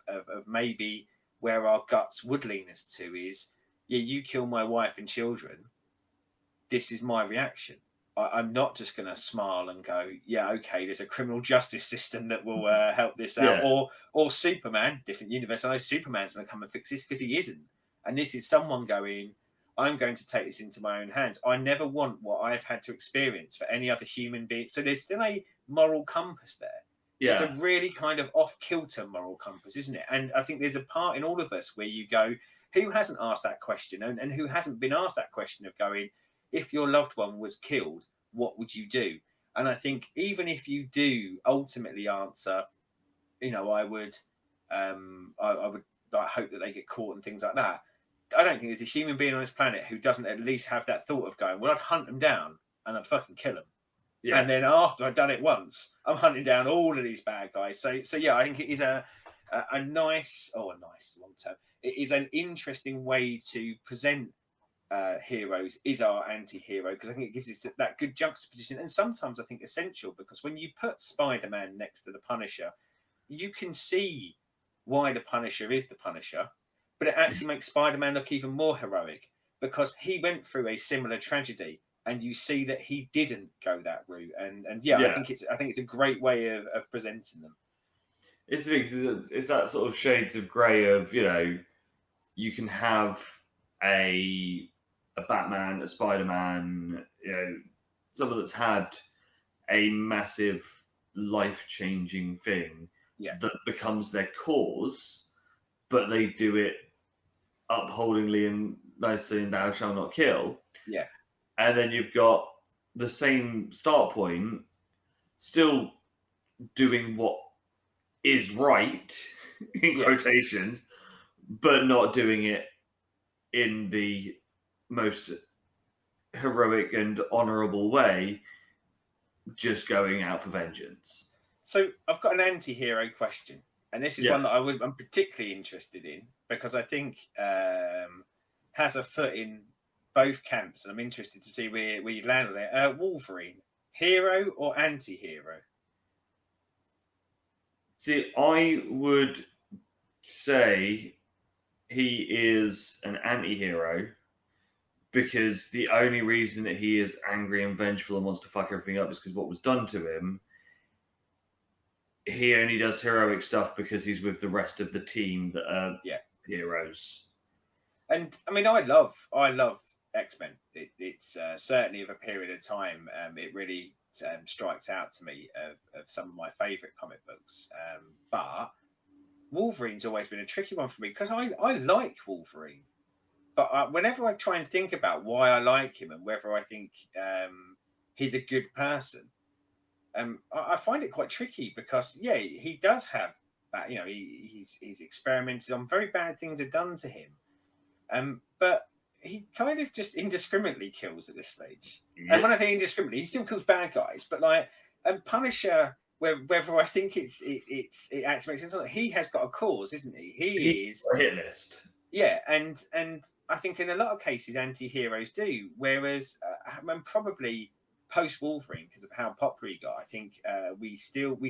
maybe where our guts would lean us to is, yeah, you kill my wife and children, this is my reaction. I'm not just going to smile and go, yeah, okay, there's a criminal justice system that will help this out. yeah, Or Superman, different universe. I know Superman's going to come and fix this, because he isn't. And this is someone going, I'm going to take this into my own hands. I never want what I've had to experience for any other human being. So there's still a moral compass there. Just yeah, a really kind of off-kilter moral compass, isn't it? And I think there's a part in all of us where you go, who hasn't asked that question, and who hasn't been asked that question of going, if your loved one was killed, what would you do? And I think even if you do ultimately answer, I would, I would like hope that they get caught and things like that. I don't think there's a human being on this planet who doesn't at least have that thought of going, well, I'd hunt them down and I'd fucking kill them. Yeah. And then after I've done it once, I'm hunting down all of these bad guys. So yeah, I think it is a nice, long term. It is an interesting way to present heroes is our anti-hero, because I think it gives us that good juxtaposition, and sometimes I think essential, because when you put Spider-Man next to the Punisher, you can see why the Punisher is the Punisher, but it actually makes Spider-Man look even more heroic because he went through a similar tragedy, and you see that he didn't go that route. And yeah, I think it's a great way of presenting them. It's that sort of shades of grey of, you can have a Batman, a Spider-Man, someone that's had a massive life-changing thing that becomes their cause, but they do it upholdingly and nicely, and thou shalt not kill. Yeah. And then you've got the same start point, still doing what is right, in quotations, but not doing it in the most heroic and honourable way, just going out for vengeance. So I've got an anti-hero question, and this is one that I'm particularly interested in, because I think has a foot in both camps, and I'm interested to see where you land on it. Wolverine, hero or anti-hero? See, I would say he is an anti-hero, because the only reason that he is angry and vengeful and wants to fuck everything up is because what was done to him. He only does heroic stuff because he's with the rest of the team that are heroes. And I mean, I love X-Men. It's certainly of a period of time. It really strikes out to me of some of my favourite comic books. But Wolverine's always been a tricky one for me, because I like Wolverine. But whenever I try and think about why I like him and whether I think he's a good person, I find it quite tricky, because he does have that. He's experimented on, very bad things are done to him, but he kind of just indiscriminately kills at this stage. Yep. And when I say indiscriminately, he still kills bad guys, but like Punisher, whether I think it actually makes sense, he has got a cause, isn't he? He is a hit list. Yeah, and I think in a lot of cases anti-heroes do, whereas probably post Wolverine, because of how popular he got, I think we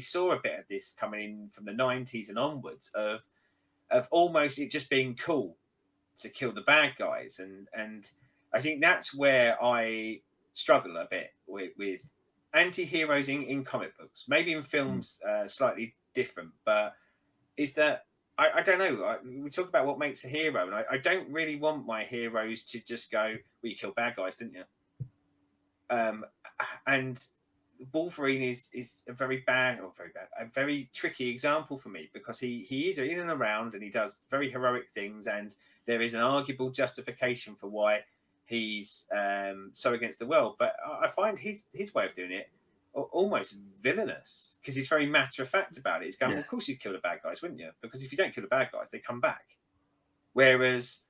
saw a bit of this coming in from the 90s and onwards of almost it just being cool to kill the bad guys, and I think that's where I struggle a bit with anti-heroes in comic books. Maybe in films slightly different, but is that I don't know. We talk about what makes a hero, and I don't really want my heroes to just go, well, you killed bad guys, didn't you? And Wolverine is a very tricky example for me, because he is in and around, and he does very heroic things, and there is an arguable justification for why he's so against the world. But I find his way of doing it almost villainous, because he's very matter of fact about it. He's going, well, of course you'd kill the bad guys, wouldn't you? Because if you don't kill the bad guys, they come back. Whereas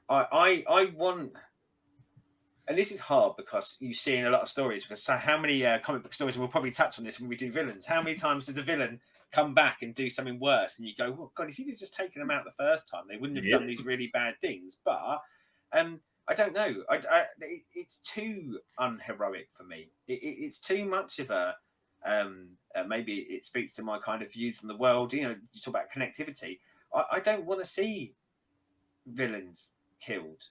I want, and this is hard because you see in a lot of stories, because how many comic book stories, we'll probably touch on this when we do villains, how many times did the villain come back and do something worse, and you go, well, God, if you'd have just taken them out the first time, they wouldn't have done these really bad things. But I don't know. It's too unheroic for me. It's too much of a maybe it speaks to my kind of views on the world. You talk about connectivity. I don't want to see villains killed.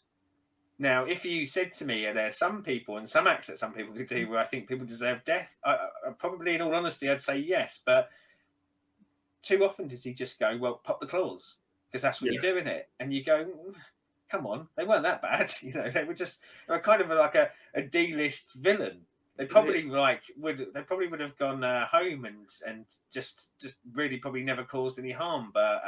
Now, if you said to me, there are some people and some acts that some people could do where I think people deserve death, I probably, in all honesty, I'd say yes. But too often does he just go, well, pop the claws, because that's what you're doing it, and you go, come on, they weren't that bad. They were kind of like a D-list villain. They probably would have gone home and just really probably never caused any harm. But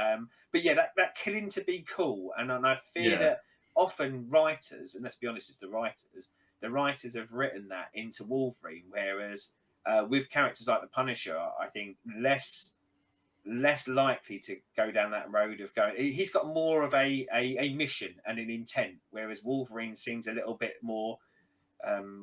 yeah, that killing to be cool, and I fear that often writers, and let's be honest, it's the writers, the writers have written that into Wolverine, whereas with characters like the Punisher, I think less likely to go down that road of going. He's got more of a mission and an intent, whereas Wolverine seems a little bit more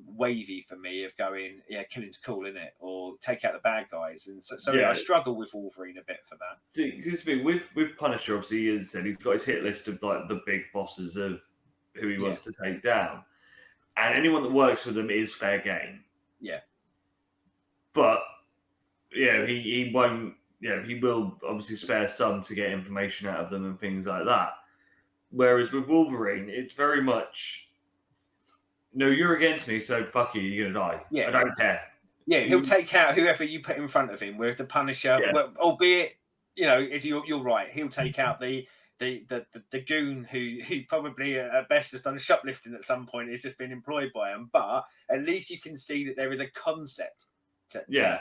wavy for me of going, yeah, killing's cool, isn't it? Or take out the bad guys. And so I struggle with Wolverine a bit for that. See, with Punisher, obviously, as I said, he's got his hit list of like the big bosses of who he wants to take down, and anyone that works with them is fair game. Yeah, but he won't. He will obviously spare some to get information out of them and things like that. Whereas with Wolverine, it's very much, no, you're against me, so fuck you, you're gonna die. Yeah. I don't care. Yeah, he'll take out whoever you put in front of him. Whereas the Punisher, well, albeit, you're right, he'll take out the goon who probably at best has done shoplifting at some point. Has just been employed by him, but at least you can see that there is a concept to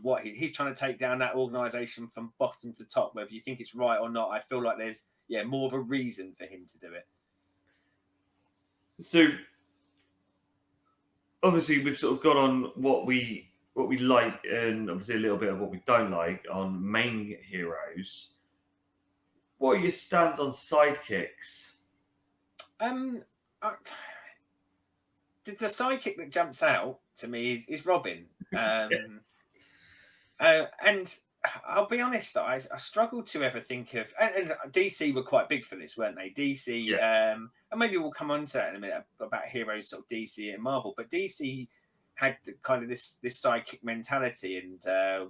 what he's trying to take down that organisation from bottom to top. Whether you think it's right or not, I feel like there's more of a reason for him to do it. So obviously we've sort of got on what we like and obviously a little bit of what we don't like on main heroes. What are your stands on sidekicks? The sidekick that jumps out to me is Robin. And I'll be honest, I struggled to ever think of, and DC were quite big for this, weren't they? DC, and maybe we'll come on to that in a minute about heroes, sort of DC and Marvel, but DC had kind of this sidekick mentality, and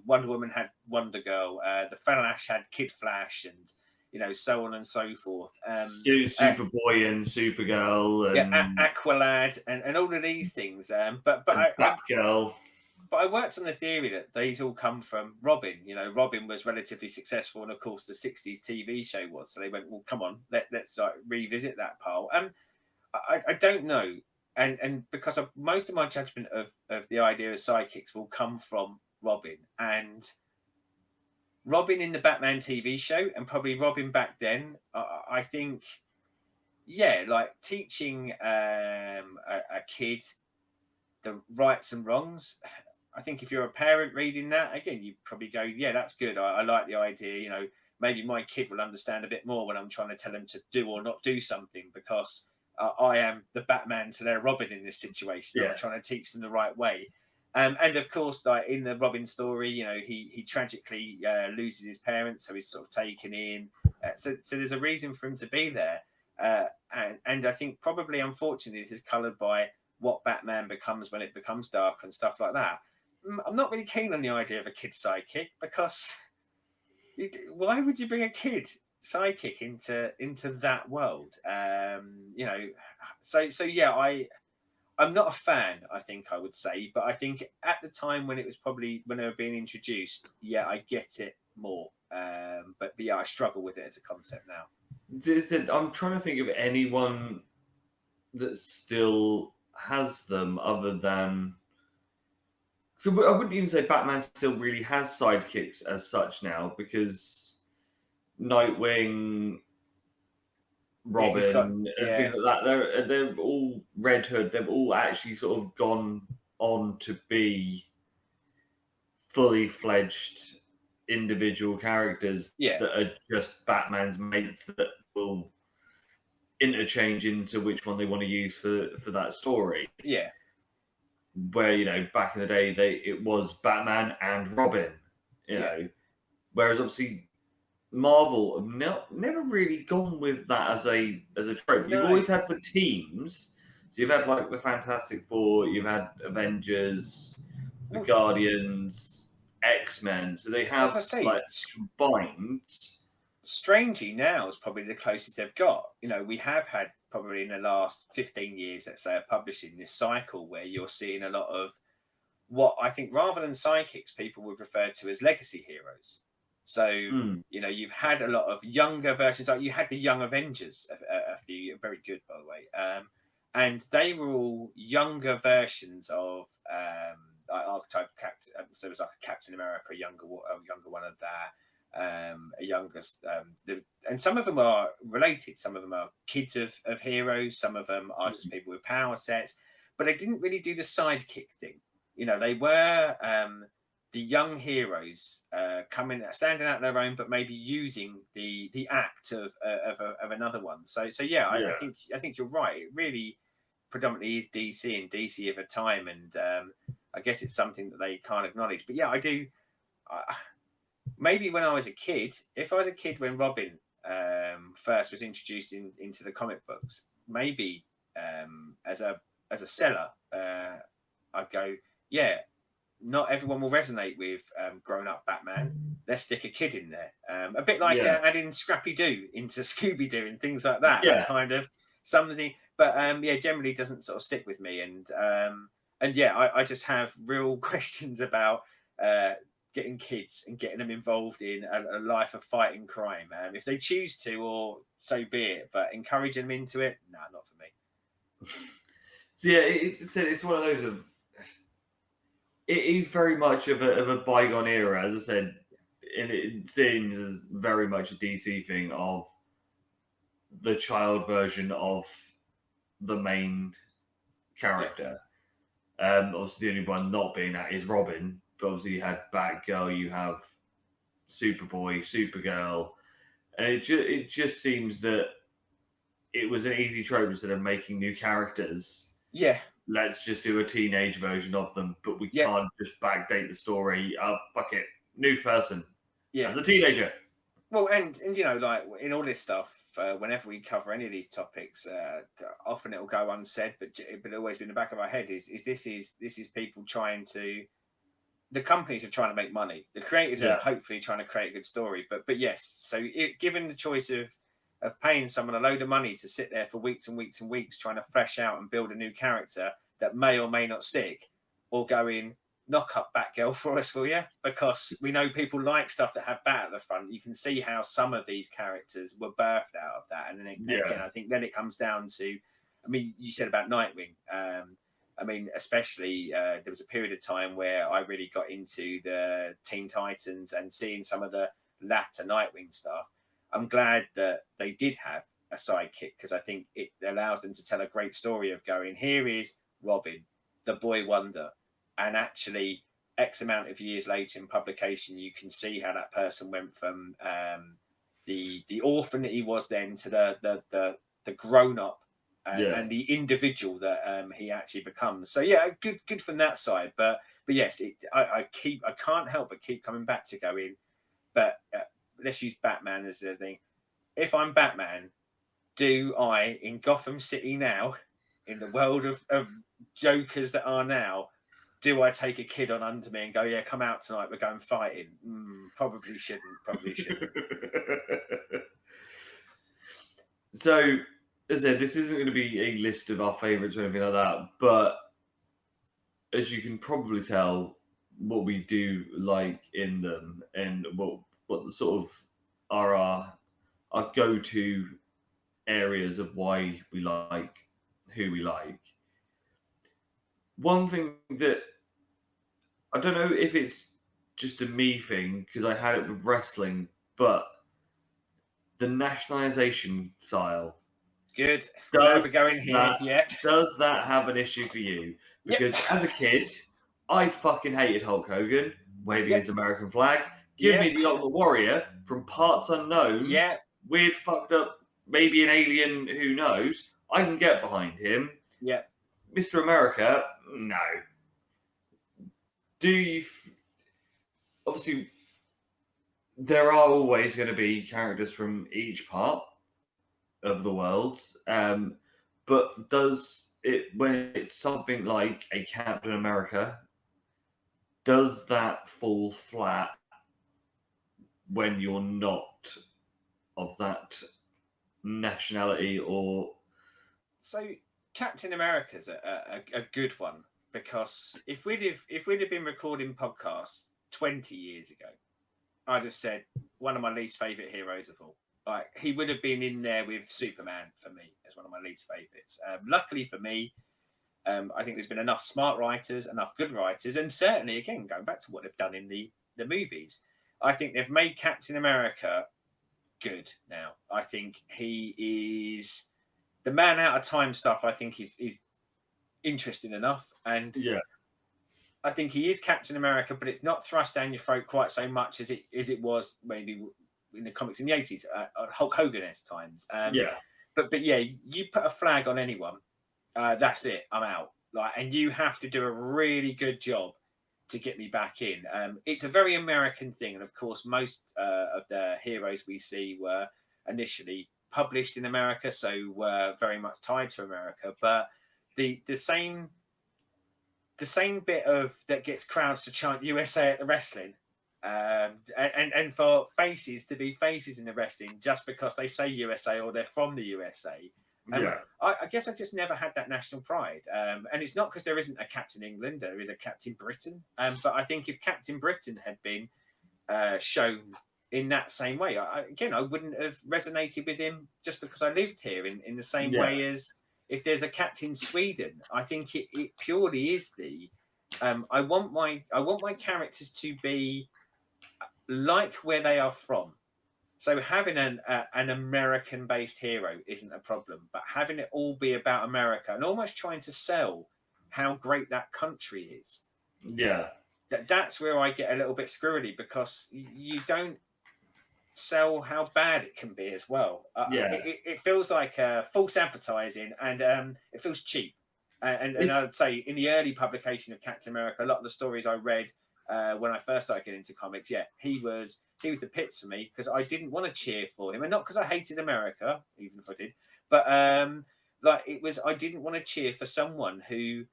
Wonder Woman had Wonder Girl, the Flash had Kid Flash, and so on and so forth. Superboy and Supergirl, and Aqualad, and all of these things. But Batgirl. But I worked on the theory that these all come from Robin. Robin was relatively successful, and of course the '60s TV show was. So they went, well, come on, let's revisit that pile. And I don't know, and because of most of my judgment of the idea of sidekicks will come from Robin, and Robin in the Batman TV show, and probably Robin back then. I think, like teaching a kid the rights and wrongs. I think if you're a parent reading that, again, you probably go, yeah, that's good. I like the idea. Maybe my kid will understand a bit more when I'm trying to tell them to do or not do something, because I am the Batman to their Robin in this situation. I'm trying to teach them the right way. And of course, like in the Robin story, he tragically loses his parents, so he's sort of taken in. So there's a reason for him to be there. And I think probably, unfortunately, this is coloured by what Batman becomes when it becomes dark and stuff like that. I'm not really keen on the idea of a kid sidekick, because why would you bring a kid sidekick into that world? I'm not a fan, I think I would say, but I think at the time when they were being introduced, I get it more. But I struggle with it as a concept now. I'm trying to think of anyone that still has them other than. So I wouldn't even say Batman still really has sidekicks as such now, because Nightwing, Robin, and things like that, they're all Red Hood. They've all actually sort of gone on to be fully fledged individual characters that are just Batman's mates that will interchange into which one they want to use for that story. Yeah. Where back in the day it was Batman and Robin, whereas obviously Marvel have never really gone with that as a trope. You've always had the teams, so you've had like the Fantastic Four, you've had Avengers, the Guardians, X-Men, so they have combined. Strangely, now is probably the closest they've got. We have had probably in the last 15 years, let's say, of publishing this cycle where you're seeing a lot of what I think, rather than sidekicks, people would refer to as legacy heroes. So, you've had a lot of younger versions. Like you had the Young Avengers, a few, very good, by the way. And they were all younger versions of archetype Captain. So it was like a Captain America, a younger one of that. A youngest, and some of them are related. Some of them are kids of heroes. Some of them are just people with power sets. but they didn't really do the sidekick thing. You know, they were the young heroes standing out on their own, but maybe using the act of another one. So yeah, I think you're right. It really predominantly is DC and DC of a time, and I guess it's something that they can't acknowledge. But yeah, I do. Maybe when I was a kid, if I was a kid when Robin first was introduced into the comic books, maybe as a seller, I'd go, yeah, not everyone will resonate with grown up Batman. Let's stick a kid in there. A bit like adding Scrappy Doo into Scooby Doo and things like that. Yeah. That kind of something. But generally doesn't sort of stick with me. And yeah, I just have real questions about getting kids and getting them involved in a life of fighting crime. If they choose to, or so be it. But encouraging them into it, nah, not for me. So yeah, it's one of those. It is very much of a bygone era, as I said, and it seems as very much a DC thing of the child version of the main character. Obviously, the only one not being that is Robin. But obviously, you had Batgirl, you have Superboy, Supergirl, and it just seems that it was an easy trope instead of making new characters. Yeah. Let's just do a teenage version of them, but we can't just backdate the story. Fuck it, new person as a teenager. Well, and you know, like in all this stuff, whenever we cover any of these topics, often it will go unsaid, but always be in the back of our head is this is people trying to. The companies are trying to make money. The creators are hopefully trying to create a good story. But yes, so given the choice of paying someone a load of money to sit there for weeks and weeks and weeks trying to flesh out and build a new character that may or may not stick, or going, knock up Batgirl for us, will you? Because we know people like stuff that have Bat at the front. You can see how some of these characters were birthed out of that. And then again, I think then it comes down to, I mean, you said about Nightwing. I mean, especially there was a period of time where I really got into the Teen Titans and seeing some of the latter Nightwing stuff. I'm glad that they did have a sidekick, because I think it allows them to tell a great story of going, here is Robin, the boy wonder. And actually, X amount of years later in publication, you can see how that person went from the orphan that he was then to the grown up and the individual that he actually becomes. So yeah, good from that side. But yes, I can't help but keep coming back to going. But let's use Batman as the thing. If I'm Batman, do I, in Gotham City now, in the world of jokers that are now, do I take a kid on under me and go, yeah, come out tonight, we're going fighting? Probably shouldn't. So, as I said, this isn't going to be a list of our favourites or anything like that, but as you can probably tell, what we do like in them and what the sort of are our go-to areas of why we like who we like. One thing that I don't know if it's just a me thing, because I had it with wrestling, but the nationalization style. Good. Glad we're going here. Does that have an issue for you? Because as a kid, I fucking hated Hulk Hogan waving his American flag. Give me the Ultimate Warrior from Parts Unknown. Yeah. Weird, fucked up, maybe an alien, who knows. I can get behind him. Yeah. Mr. America, no. Do you... Obviously, there are always going to be characters from each part of the world. But does it, when it's something like a Captain America, does that fall flat when you're not of that nationality? Or so Captain America's a good one, because if we'd have been recording podcasts 20 years ago, I'd have said one of my least favorite heroes of all. Like, he would have been in there with Superman for me as one of my least favorites. Luckily for me, I think there's been enough smart writers, enough good writers, and certainly, again, going back to what they've done in the movies, I think they've made Captain America good now. I think he is the man out of time stuff. I think is interesting enough. And Yeah. I think he is Captain America, but it's not thrust down your throat quite so much as it was maybe in the comics in the 80s, Hulk Hogan-esque times. Yeah. But yeah, you put a flag on anyone, that's it. I'm out. Like, and you have to do a really good job to get me back in. It's a very American thing, and of course, most of the heroes we see were initially published in America, so were very much tied to America. But the same bit of that gets crowds to chant USA at the wrestling, and for faces to be faces in the wrestling just because they say USA or they're from the USA. Yeah. I guess I just never had that national pride, and it's not because there isn't a Captain England, there is a Captain Britain. But I think if Captain Britain had been shown in that same way, I wouldn't have resonated with him just because I lived here in the same way as if there's a Captain Sweden. I think it purely is the I want my characters to be like where they are from. So having an American-based hero isn't a problem, but having it all be about America and almost trying to sell how great that country is. Yeah. That's where I get a little bit squirrely, because you don't sell how bad it can be as well. It feels like false advertising, and it feels cheap. And I would say in the early publication of Captain America, a lot of the stories I read when I first started getting into comics, he was the pits for me, because I didn't want to cheer for him, and not because I hated America, even if I did, but I didn't want to cheer for someone who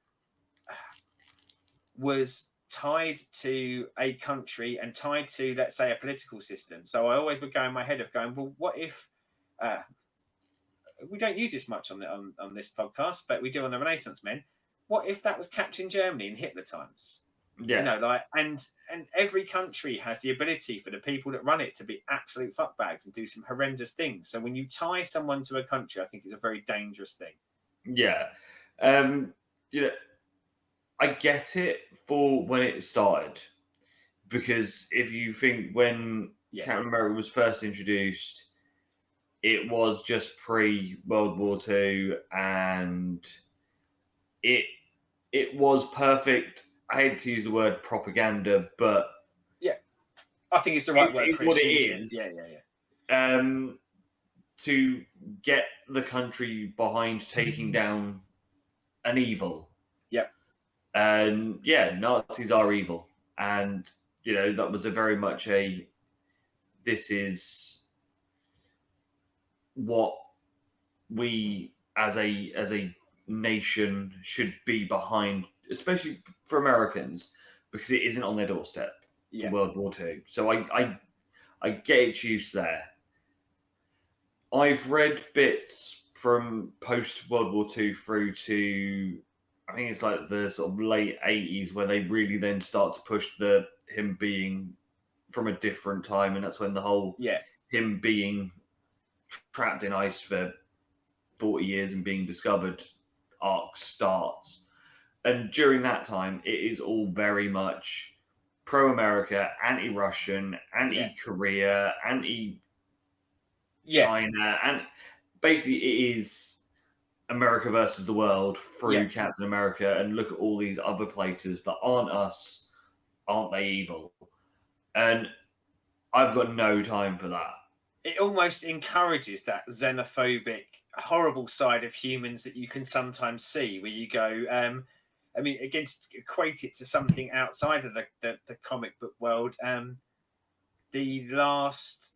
was tied to a country and tied to, let's say, a political system. So I always would go in my head of going, well, what if we don't use this much on this podcast, but we do on the Renaissance Men. What if that was Captain Germany in Hitler times? Yeah. And every country has the ability for the people that run it to be absolute fuckbags and do some horrendous things. So when you tie someone to a country, I think it's a very dangerous thing. Yeah. I get it for when it started, because if you think when Captain America was first introduced, it was just pre-World War II, and it was perfect. I hate to use the word propaganda, but I think it's the right word, Chris. What it is. Yeah. To get the country behind taking down an evil. Yep. And Nazis are evil, and that was a very much this is what we as a nation should be behind, especially for Americans, because it isn't on their doorstep. World War II. So I get its use there. I've read bits from post World War II through to, I think it's like the sort of late 80s, where they really then start to push him being from a different time, and that's when the whole him being trapped in ice for 40 years and being discovered arc starts. And during that time, it is all very much pro-America, anti-Russian, anti-Korea, anti-China, and basically it is America versus the world through Captain America, and look at all these other places that aren't us, aren't they evil? And I've got no time for that. It almost encourages that xenophobic, horrible side of humans that you can sometimes see, where you go, again, to equate it to something outside of the comic book world, the last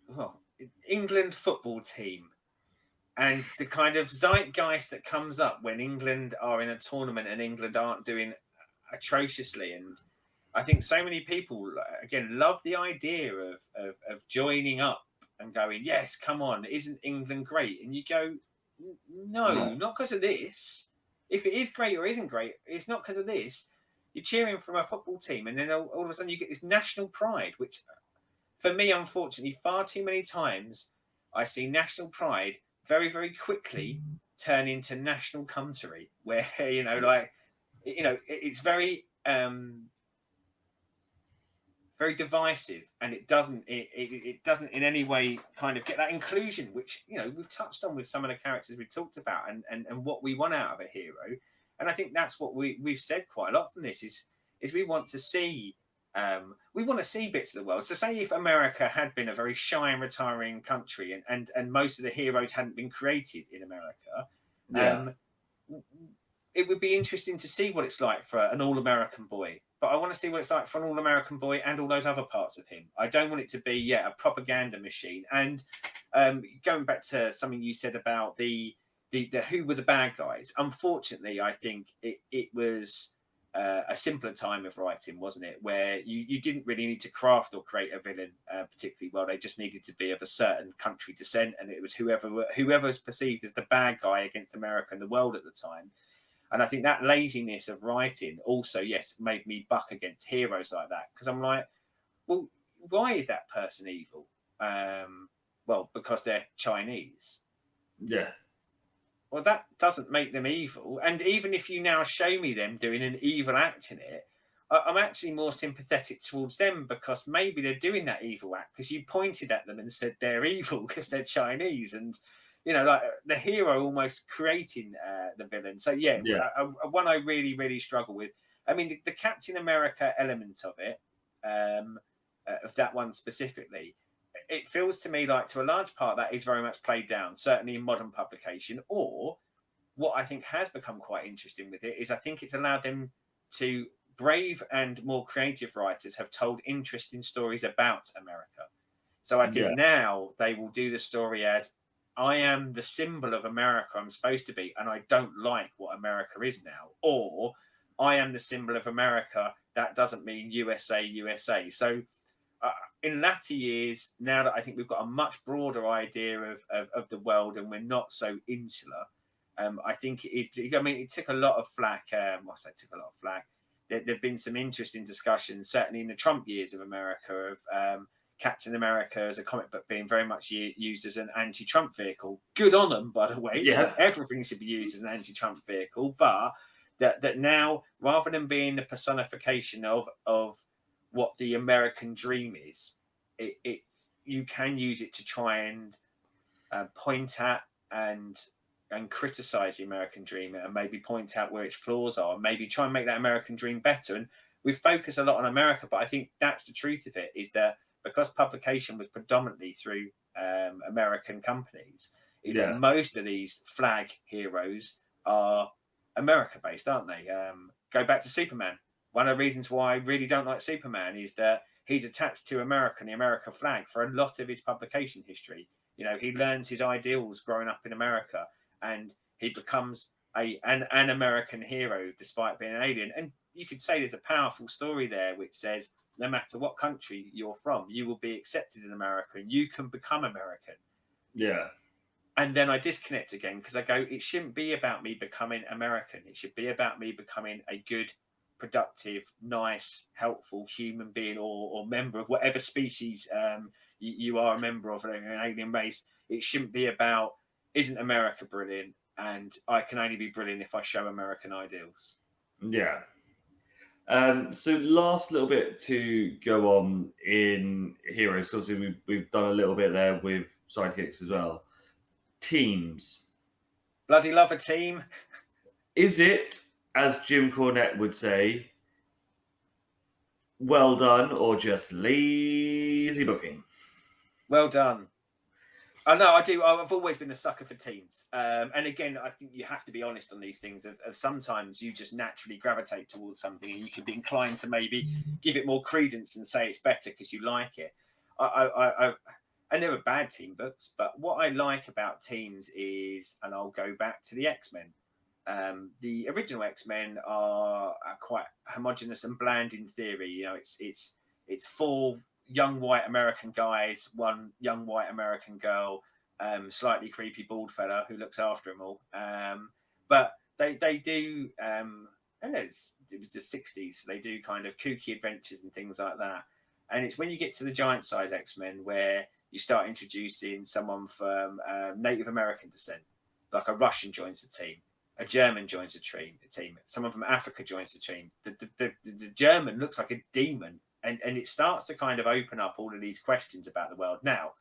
England football team, and the kind of zeitgeist that comes up when England are in a tournament and England aren't doing atrociously. And I think so many people, again, love the idea of joining up and going, yes, come on, isn't England great? And you go, no, not because of this. If it is great or isn't great, it's not because of this. You're cheering from a football team, and then all of a sudden you get this national pride, which for me, unfortunately, far too many times I see national pride very, very quickly turn into national country, where it's very very divisive, and it doesn't in any way kind of get that inclusion, which we've touched on with some of the characters we talked about, and what we want out of a hero. And I think that's what we've said quite a lot from this is we want to see bits of the world. So say if America had been a very shy and retiring country and most of the heroes hadn't been created in America, Yeah. it would be interesting to see what it's like for an all-American boy. But I want to see what it's like for an all-American boy and all those other parts of him. I don't want it to be, a propaganda machine. And going back to something you said about the who were the bad guys, unfortunately, I think it was a simpler time of writing, wasn't it? Where you didn't really need to craft or create a villain particularly well. They just needed to be of a certain country descent, and it was whoever was perceived as the bad guy against America and the world at the time. And I think that laziness of writing also, yes, made me buck against heroes like that. Because I'm like, well, why is that person evil? Well, because they're Chinese. Yeah. Well, that doesn't make them evil. And even if you now show me them doing an evil act in it, I'm actually more sympathetic towards them because maybe they're doing that evil act because you pointed at them and said they're evil because they're Chinese. And like the hero almost creating the villain. So one I really, really struggle with. I mean, the Captain America element of it, of that one specifically, it feels to me like to a large part that is very much played down, certainly in modern publication. Or what I think has become quite interesting with it is I think it's allowed them to brave and more creative writers have told interesting stories about America. So I think now they will do the story as I am the symbol of America I'm supposed to be, and I don't like what America is now. Or I am the symbol of America. That doesn't mean USA, USA. So in latter years, now that I think we've got a much broader idea of the world and we're not so insular, I think it took a lot of flack. There have been some interesting discussions, certainly in the Trump years of America, of Captain America as a comic book being very much used as an anti-Trump vehicle. Good on them, by the way, because everything should be used as an anti-Trump vehicle. But that now, rather than being the personification of what the American dream is, you can use it to try and point at and criticize the American dream and maybe point out where its flaws are, and maybe try and make that American dream better. And we focus a lot on America, but I think that's the truth of it, is that because publication was predominantly through American companies, that most of these flag heroes are America-based, aren't they? Go back to Superman. One of the reasons why I really don't like Superman is that he's attached to America and the American flag for a lot of his publication history. He learns his ideals growing up in America, and he becomes an American hero despite being an alien. And you could say there's a powerful story there which says, no matter what country you're from, you will be accepted in America and you can become American. Yeah. And then I disconnect again because I go, it shouldn't be about me becoming American. It should be about me becoming a good, productive, nice, helpful human being or member of whatever species you are a member of an alien race. It shouldn't be about, isn't America brilliant? And I can only be brilliant if I show American ideals. Yeah. So last little bit to go on in Heroes. Obviously, we've done a little bit there with Sidekicks as well. Teams. Bloody love a team. Is it, as Jim Cornette would say, well done or just lazy booking? Well done. I know I do. I've always been a sucker for teams. And again, I think you have to be honest on these things. Of sometimes you just naturally gravitate towards something and you can be inclined to maybe give it more credence and say it's better because you like it. I never bad team books, but what I like about teams is, and I'll go back to the X-Men. The original X-Men are quite homogenous and bland in theory. It's four young white American guys, one young white American girl, slightly creepy bald fella who looks after them all. But they do, and it was the 60s, so they do kind of kooky adventures and things like that. And it's when you get to the giant size X-Men where you start introducing someone from Native American descent, like a Russian joins the team, a German joins the team, someone from Africa joins the team. The German looks like a demon. And it starts to kind of open up all of these questions about the world. Now,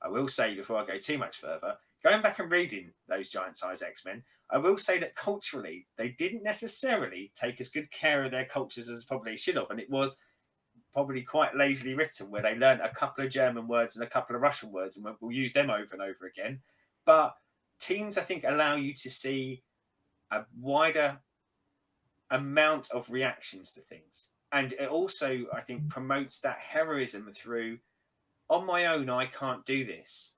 I will say before I go too much further, going back and reading those giant-sized X-Men, I will say that culturally, they didn't necessarily take as good care of their cultures as probably should have, and it was probably quite lazily written, where they learned a couple of German words and a couple of Russian words, and we'll use them over and over again. But teams, I think, allow you to see a wider amount of reactions to things, and it also, I think, promotes that heroism through, on my own, I can't do this,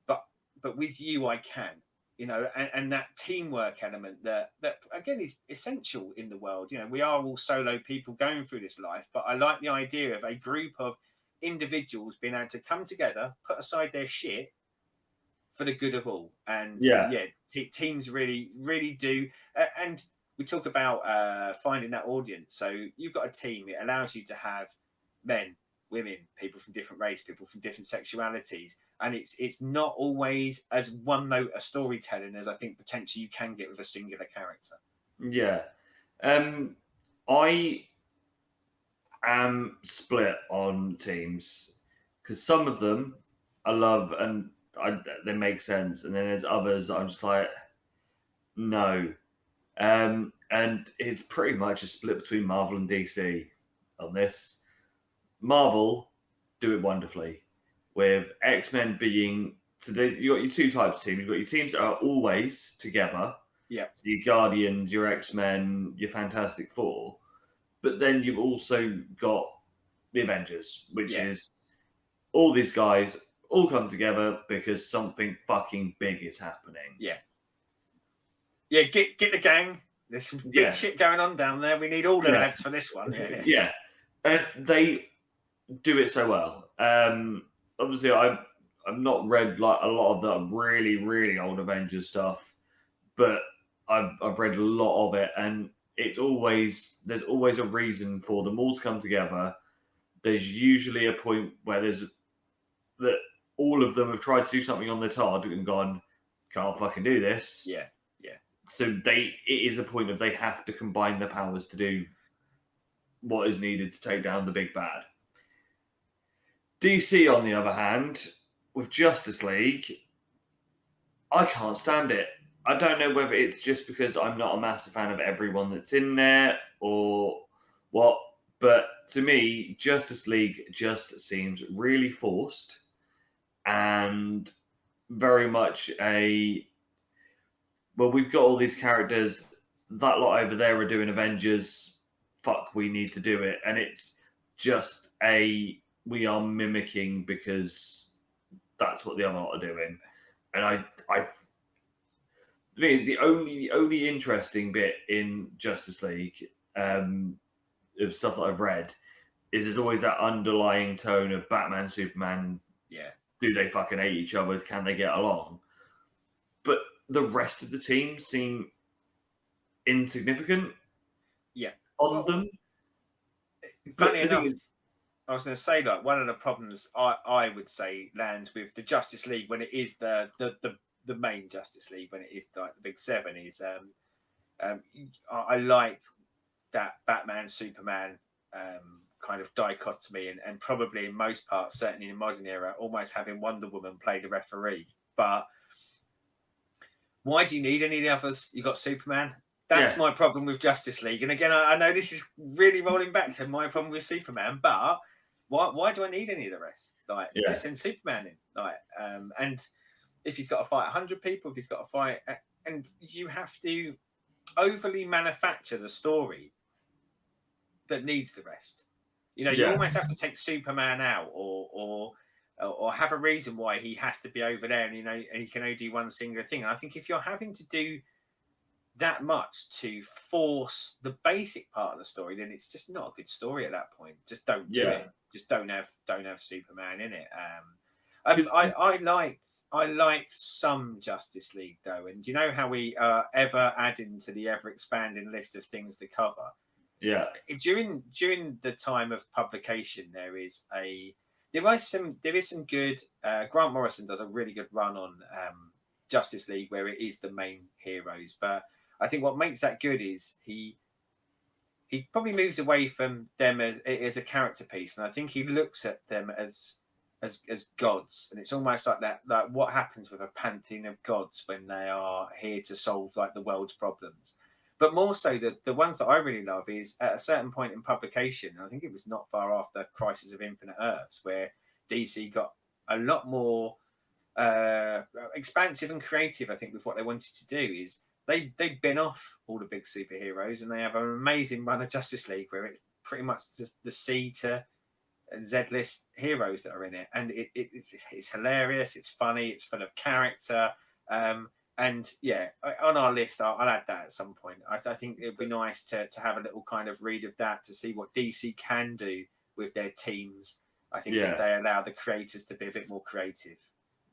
but with you, I can. And that teamwork element that again is essential in the world. We are all solo people going through this life, but I like the idea of a group of individuals being able to come together, put aside their shit for the good of all. And teams really, really do. And we talk about finding that audience. So you've got a team; it allows you to have men, women, people from different race, people from different sexualities, and it's not always as one note a storytelling as I think potentially you can get with a singular character. Yeah, I am split on teams because some of them I love and they make sense, and then there's others I'm just like, no. And it's pretty much a split between Marvel and DC on this. Marvel do it wonderfully, with X-Men being, so you got your two types of teams. You've got your teams that are always together. Yeah. So your Guardians, your X-Men, your Fantastic Four. But then you've also got the Avengers, which is all these guys all come together because something fucking big is happening. Yeah. Yeah, get the gang. There's some big shit going on down there. We need all the lads for this one. Yeah. And they do it so well. Obviously, I've not read like a lot of the really, really old Avengers stuff, but I've read a lot of it, and there's always a reason for them all to come together. There's usually a point where that all of them have tried to do something on their target and gone, can't fucking do this. Yeah. So it is a point of they have to combine their powers to do what is needed to take down the big bad. DC, on the other hand, with Justice League, I can't stand it. I don't know whether it's just because I'm not a massive fan of everyone that's in there or what, but to me, Justice League just seems really forced and very much we've got all these characters, that lot over there are doing Avengers, fuck, we need to do it. And it's just we are mimicking because that's what the other lot are doing. And the only interesting bit in Justice League of stuff that I've read is there's always that underlying tone of Batman, Superman. Yeah. Do they fucking hate each other? Can they get along? But the rest of the team seem insignificant. Yeah. On them. Funny enough, I was going to say, like, one of the problems I would say lands with the Justice League when it is the main Justice League, when it is like the big seven, is I like that Batman, Superman kind of dichotomy, and probably in most parts, certainly in the modern era, almost having Wonder Woman play the referee. But why do you need any of the others? You got Superman. That's my problem with Justice League. And again, I know this is really rolling back to my problem with Superman, but why do I need any of the rest? Like, just send Superman in. Like, and if he's got to fight 100 people, if he's got to fight, and you have to overly manufacture the story that needs the rest. You almost have to take Superman out, or have a reason why he has to be over there, and and he can only do one singular thing. And I think if you're having to do that much to force the basic part of the story, then it's just not a good story at that point. Just don't do it. Just don't have Superman in it. I liked some Justice League though, and do you know how we are ever adding to the ever expanding list of things to cover? Yeah. During the time of publication, there is some good. Grant Morrison does a really good run on Justice League where it is the main heroes, but I think what makes that good is he probably moves away from them as a character piece, and I think he looks at them as as gods, and it's almost like that, like what happens with a pantheon of gods when they are here to solve like the world's problems. But more so, the ones that I really love is at a certain point in publication. I think it was not far after Crisis of Infinite Earths, where DC got a lot more expansive and creative. I think with what they wanted to do is they've been off all the big superheroes, and they have an amazing run of Justice League where it's pretty much just the C to Z-list heroes that are in it, and it's hilarious, it's funny, it's full of character, and yeah, on our list, I'll add that at some point. I think it'd be nice to have a little kind of read of that to see what DC can do with their teams. I think if they allow the creators to be a bit more creative.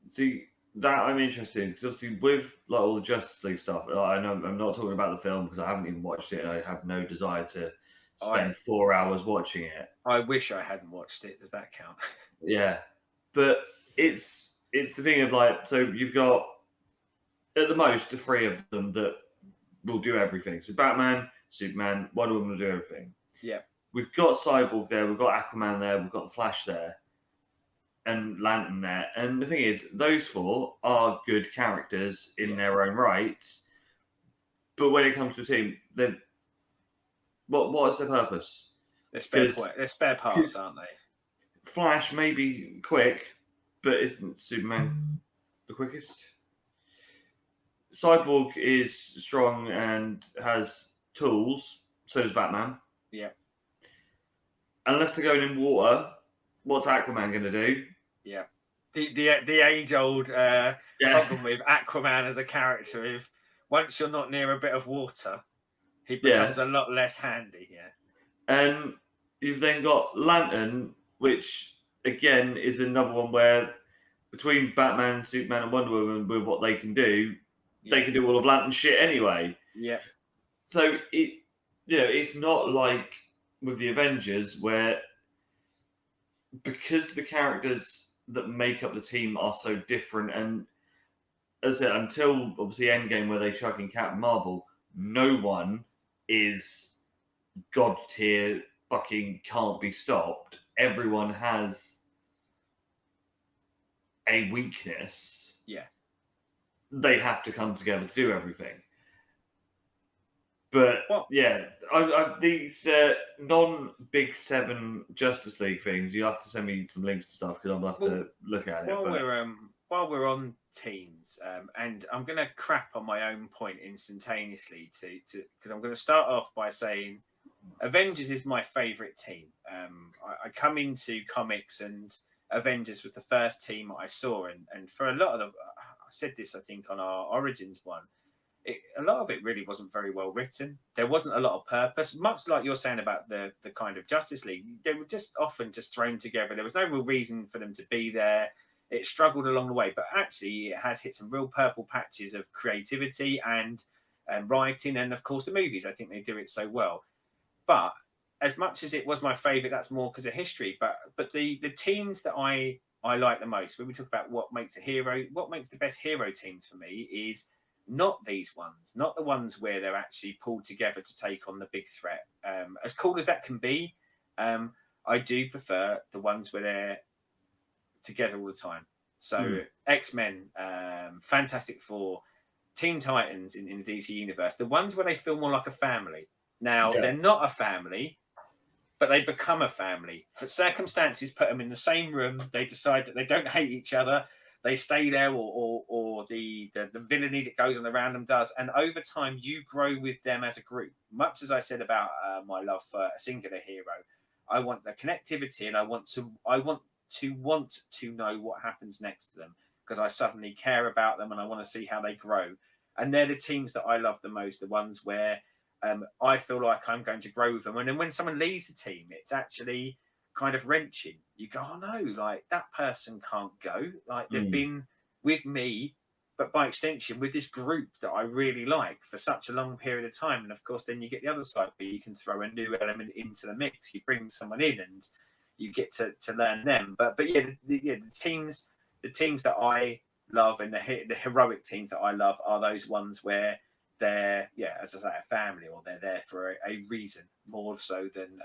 See, that I'm interested in, because obviously with like all the Justice League stuff, I know I'm not talking about the film because I haven't even watched it and I have no desire to spend 4 hours watching it. I wish I hadn't watched it. Does that count? Yeah, but it's the thing of like, so you've got at the most the three of them that will do everything. So Batman, Superman, Wonder Woman will do everything. Yeah. We've got Cyborg there, we've got Aquaman there, we've got the Flash there, and Lantern there. And the thing is, those four are good characters in their own rights. But when it comes to a team, then what is their purpose? They're spare parts, aren't they? Flash may be quick, but isn't Superman the quickest? Cyborg is strong and has tools, so does Batman. Yeah. Unless they're going in water, what's Aquaman going to do? Yeah. The age-old problem with Aquaman as a character, if once you're not near a bit of water, he becomes a lot less handy. Yeah. And you've then got Lantern, which again is another one where between Batman, Superman, and Wonder Woman, with what they can do, they can do all of Lantern's shit anyway. Yeah. So it's not like with the Avengers where, because the characters that make up the team are so different, and as I said, until obviously Endgame where they chuck in Captain Marvel, no one is god tier, fucking can't be stopped. Everyone has a weakness. Yeah. They have to come together to do everything. But these non-Big Seven Justice League things, you have to send me some links to stuff because I'll have to look at it. While we're on teams, and I'm going to crap on my own point instantaneously because I'm going to start off by saying Avengers is my favourite team. I come into comics and Avengers was the first team I saw, and for a lot of I said this I think on our Origins one. A lot of it really wasn't very well written. There wasn't a lot of purpose, much like you're saying about the kind of Justice League. They were just often just thrown together. There was no real reason for them to be there. It struggled along the way, but actually it has hit some real purple patches of creativity and writing, and of course the movies. I think they do it so well. But as much as it was my favourite, that's more because of history. But the teams that I like the most, when we talk about what makes a hero, what makes the best hero teams for me is not these ones, not the ones where they're actually pulled together to take on the big threat. As cool as that can be, I do prefer the ones where they're together all the time. So X-Men, Fantastic Four, Teen Titans in the DC universe, the ones where they feel more like a family. Now, they're not a family, but they become a family. For circumstances put them in the same room, they decide that they don't hate each other, they stay there, or the villainy that goes on around them does. And over time, you grow with them as a group. Much as I said about my love for a singular hero, I want the connectivity, and I want to know what happens next to them because I suddenly care about them and I want to see how they grow. And they're the teams that I love the most, the ones where I feel like I'm going to grow with them. And then when someone leaves the team, it's actually kind of wrenching. You go, oh no, like that person can't go. Like they've been with me, but by extension with this group that I really like for such a long period of time. And of course, then you get the other side where you can throw a new element into the mix. You bring someone in and you get to learn them. But the teams that I love and the heroic teams that I love are those ones where they're, as I say, a family, or they're there for a reason more so than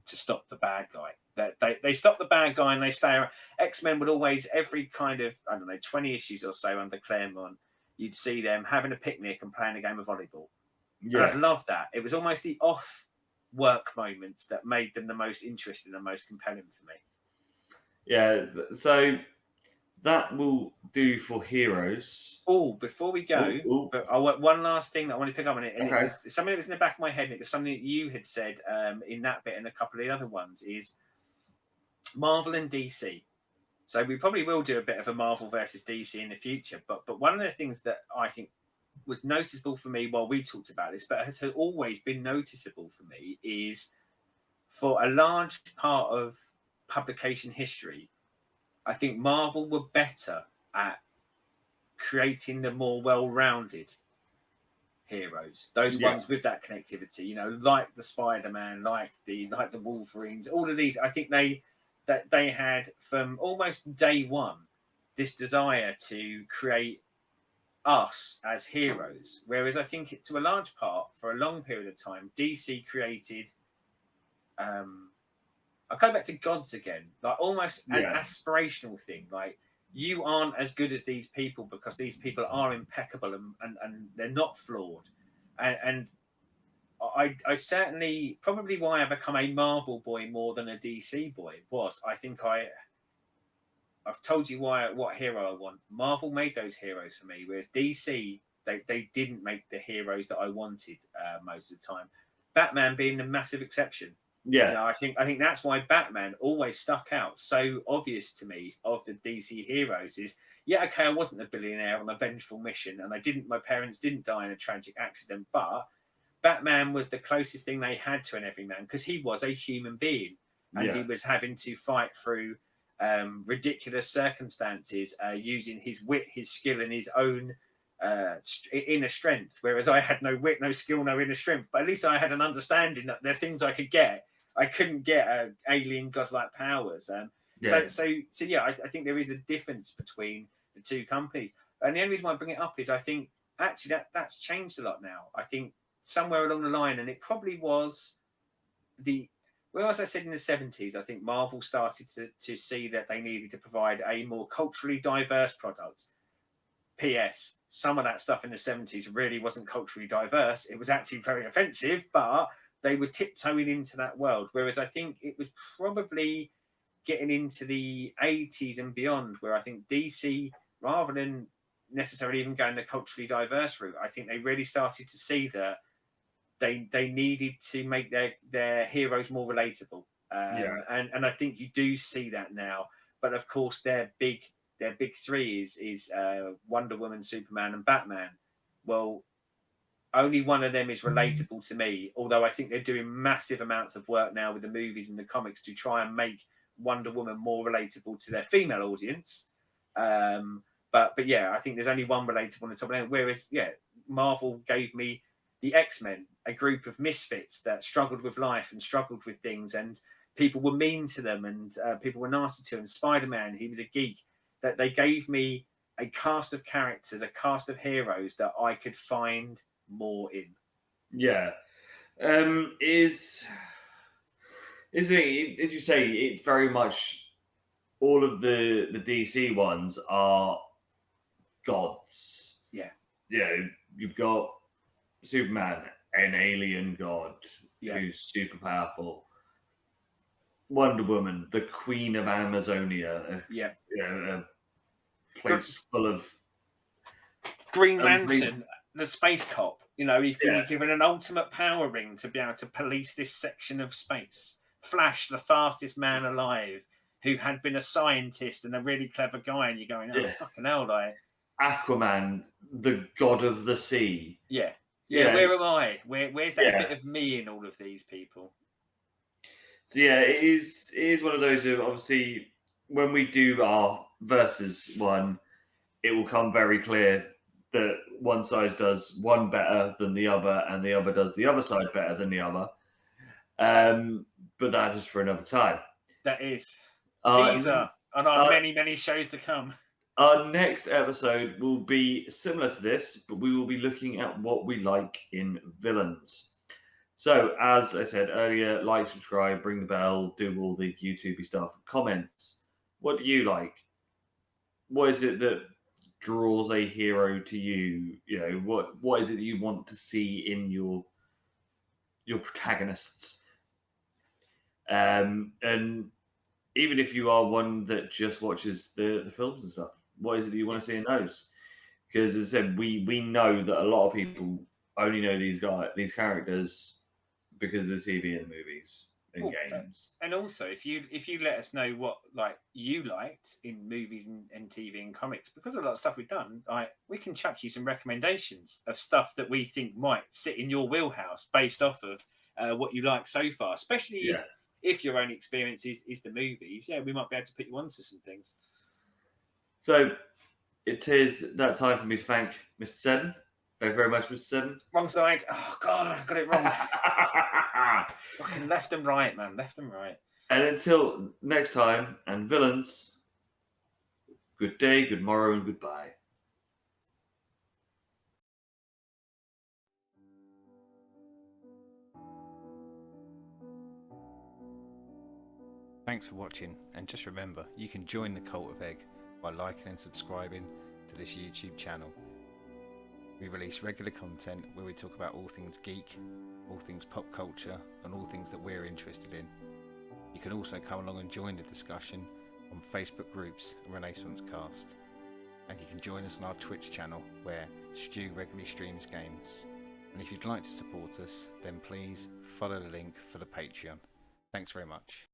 to stop the bad guy. That they stop the bad guy and they stay around. X-Men would always, every kind of, I don't know, 20 issues or so under Claremont, you'd see them having a picnic and playing a game of volleyball. And I'd love that. It was almost the off work moments that made them the most interesting and most compelling for me. Yeah, so that will do for Heroes. Oh, before we go, but I want one last thing that I want to pick up on it, and Okay. it was something that was in the back of my head, and it was something that you had said in that bit and a couple of the other ones, is Marvel and DC. So we probably will do a bit of a Marvel versus DC in the future, but one of the things that I think was noticeable for me while we talked about this, but has always been noticeable for me, is for a large part of publication history, I think Marvel were better at creating the more well-rounded heroes, those ones with that connectivity, you know, like the Spiderman, like the Wolverines, all of these. I think they had from almost day one this desire to create us as heroes, whereas I think to a large part, for a long period of time, DC created I'll go back to gods again, like almost an aspirational thing. Like, you aren't as good as these people because these people are impeccable and they're not flawed. And I certainly, probably why I become a Marvel boy more than a DC boy was, I think I've told you what hero I want. Marvel made those heroes for me, whereas DC, they didn't make the heroes that I wanted most of the time. Batman being a massive exception. Yeah, you know, I think that's why Batman always stuck out so obvious to me of the DC heroes. Is okay, I wasn't a billionaire on a vengeful mission, and my parents didn't die in a tragic accident, but Batman was the closest thing they had to an everyman because he was a human being, and he was having to fight through ridiculous circumstances, using his wit, his skill, and his own inner strength. Whereas I had no wit, no skill, no inner strength, but at least I had an understanding that there are things I could get. I couldn't get alien godlike powers. So I think there is a difference between the two companies. And the only reason why I bring it up is I think actually that's changed a lot now. I think somewhere along the line, and it probably was as I said in the 70s, I think Marvel started to see that they needed to provide a more culturally diverse product. P.S. Some of that stuff in the 70s really wasn't culturally diverse. It was actually very offensive, but they were tiptoeing into that world. Whereas I think it was probably getting into the 80s and beyond, where I think DC, rather than necessarily even going the culturally diverse route, I think they really started to see that they needed to make their heroes more relatable. And I think you do see that now. But of course, their big three is Wonder Woman, Superman, and Batman. Well, only one of them is relatable to me, although I think they're doing massive amounts of work now with the movies and the comics to try and make Wonder Woman more relatable to their female audience. But I think there's only one relatable on the top end, whereas Marvel gave me the X-Men, a group of misfits that struggled with life and struggled with things, and people were mean to them, and people were nasty to him. And Spider-Man, he was a geek. That they gave me a cast of characters, a cast of heroes that I could find more in. Yeah. Is it? Did you say it's very much all of the DC ones are gods? Yeah. You've got Superman, an alien god who's super powerful. Wonder Woman, the Queen of Amazonia. A place full of Green Lantern, the space cop. You know, he's been given an ultimate power ring to be able to police this section of space. Flash, the fastest man alive, who had been a scientist and a really clever guy, and you're going, fucking hell, like Aquaman, the god of the sea. Yeah. Where am I? Where's that bit of me in all of these people? So it is one of those who, obviously, when we do our versus one, it will come very clear that one side does one better than the other, and the other does the other side better than the other. But that is for another time. That is teaser on our many shows to come. Our next episode will be similar to this, but we will be looking at what we like in villains. So, as I said earlier, like, subscribe, ring the bell, do all the YouTubey stuff. Comments. What do you like? What is it that draws a hero to you? You know, what is it that you want to see in your protagonists? And even if you are one that just watches the films and stuff, what is it that you want to see in those? Because as I said, we know that a lot of people only know these characters because of the TV and the movies and Well, games. and also, if you let us know what like you liked in movies and TV and comics, because of a lot of stuff we've done, like we can chuck you some recommendations of stuff that we think might sit in your wheelhouse based off of what you like so far. Especially Yeah. if your own experience is the movies, yeah, we might be able to put you onto some things. So it is that time for me to thank Mr. Seddon. Thank you very much, Mr. Seddon. Wrong side. Oh God, I got it wrong. Fucking left and right, man. Left and right. And until next time, and villains, good day, good morrow, and goodbye. Thanks for watching, and just remember, you can join the Cult of Egg by liking and subscribing to this YouTube channel. We release regular content where we talk about all things geek, all things pop culture, and all things that we're interested in. You can also come along and join the discussion on Facebook groups and Renaissance Cast. And you can join us on our Twitch channel where Stu regularly streams games. And if you'd like to support us, then please follow the link for the Patreon. Thanks very much.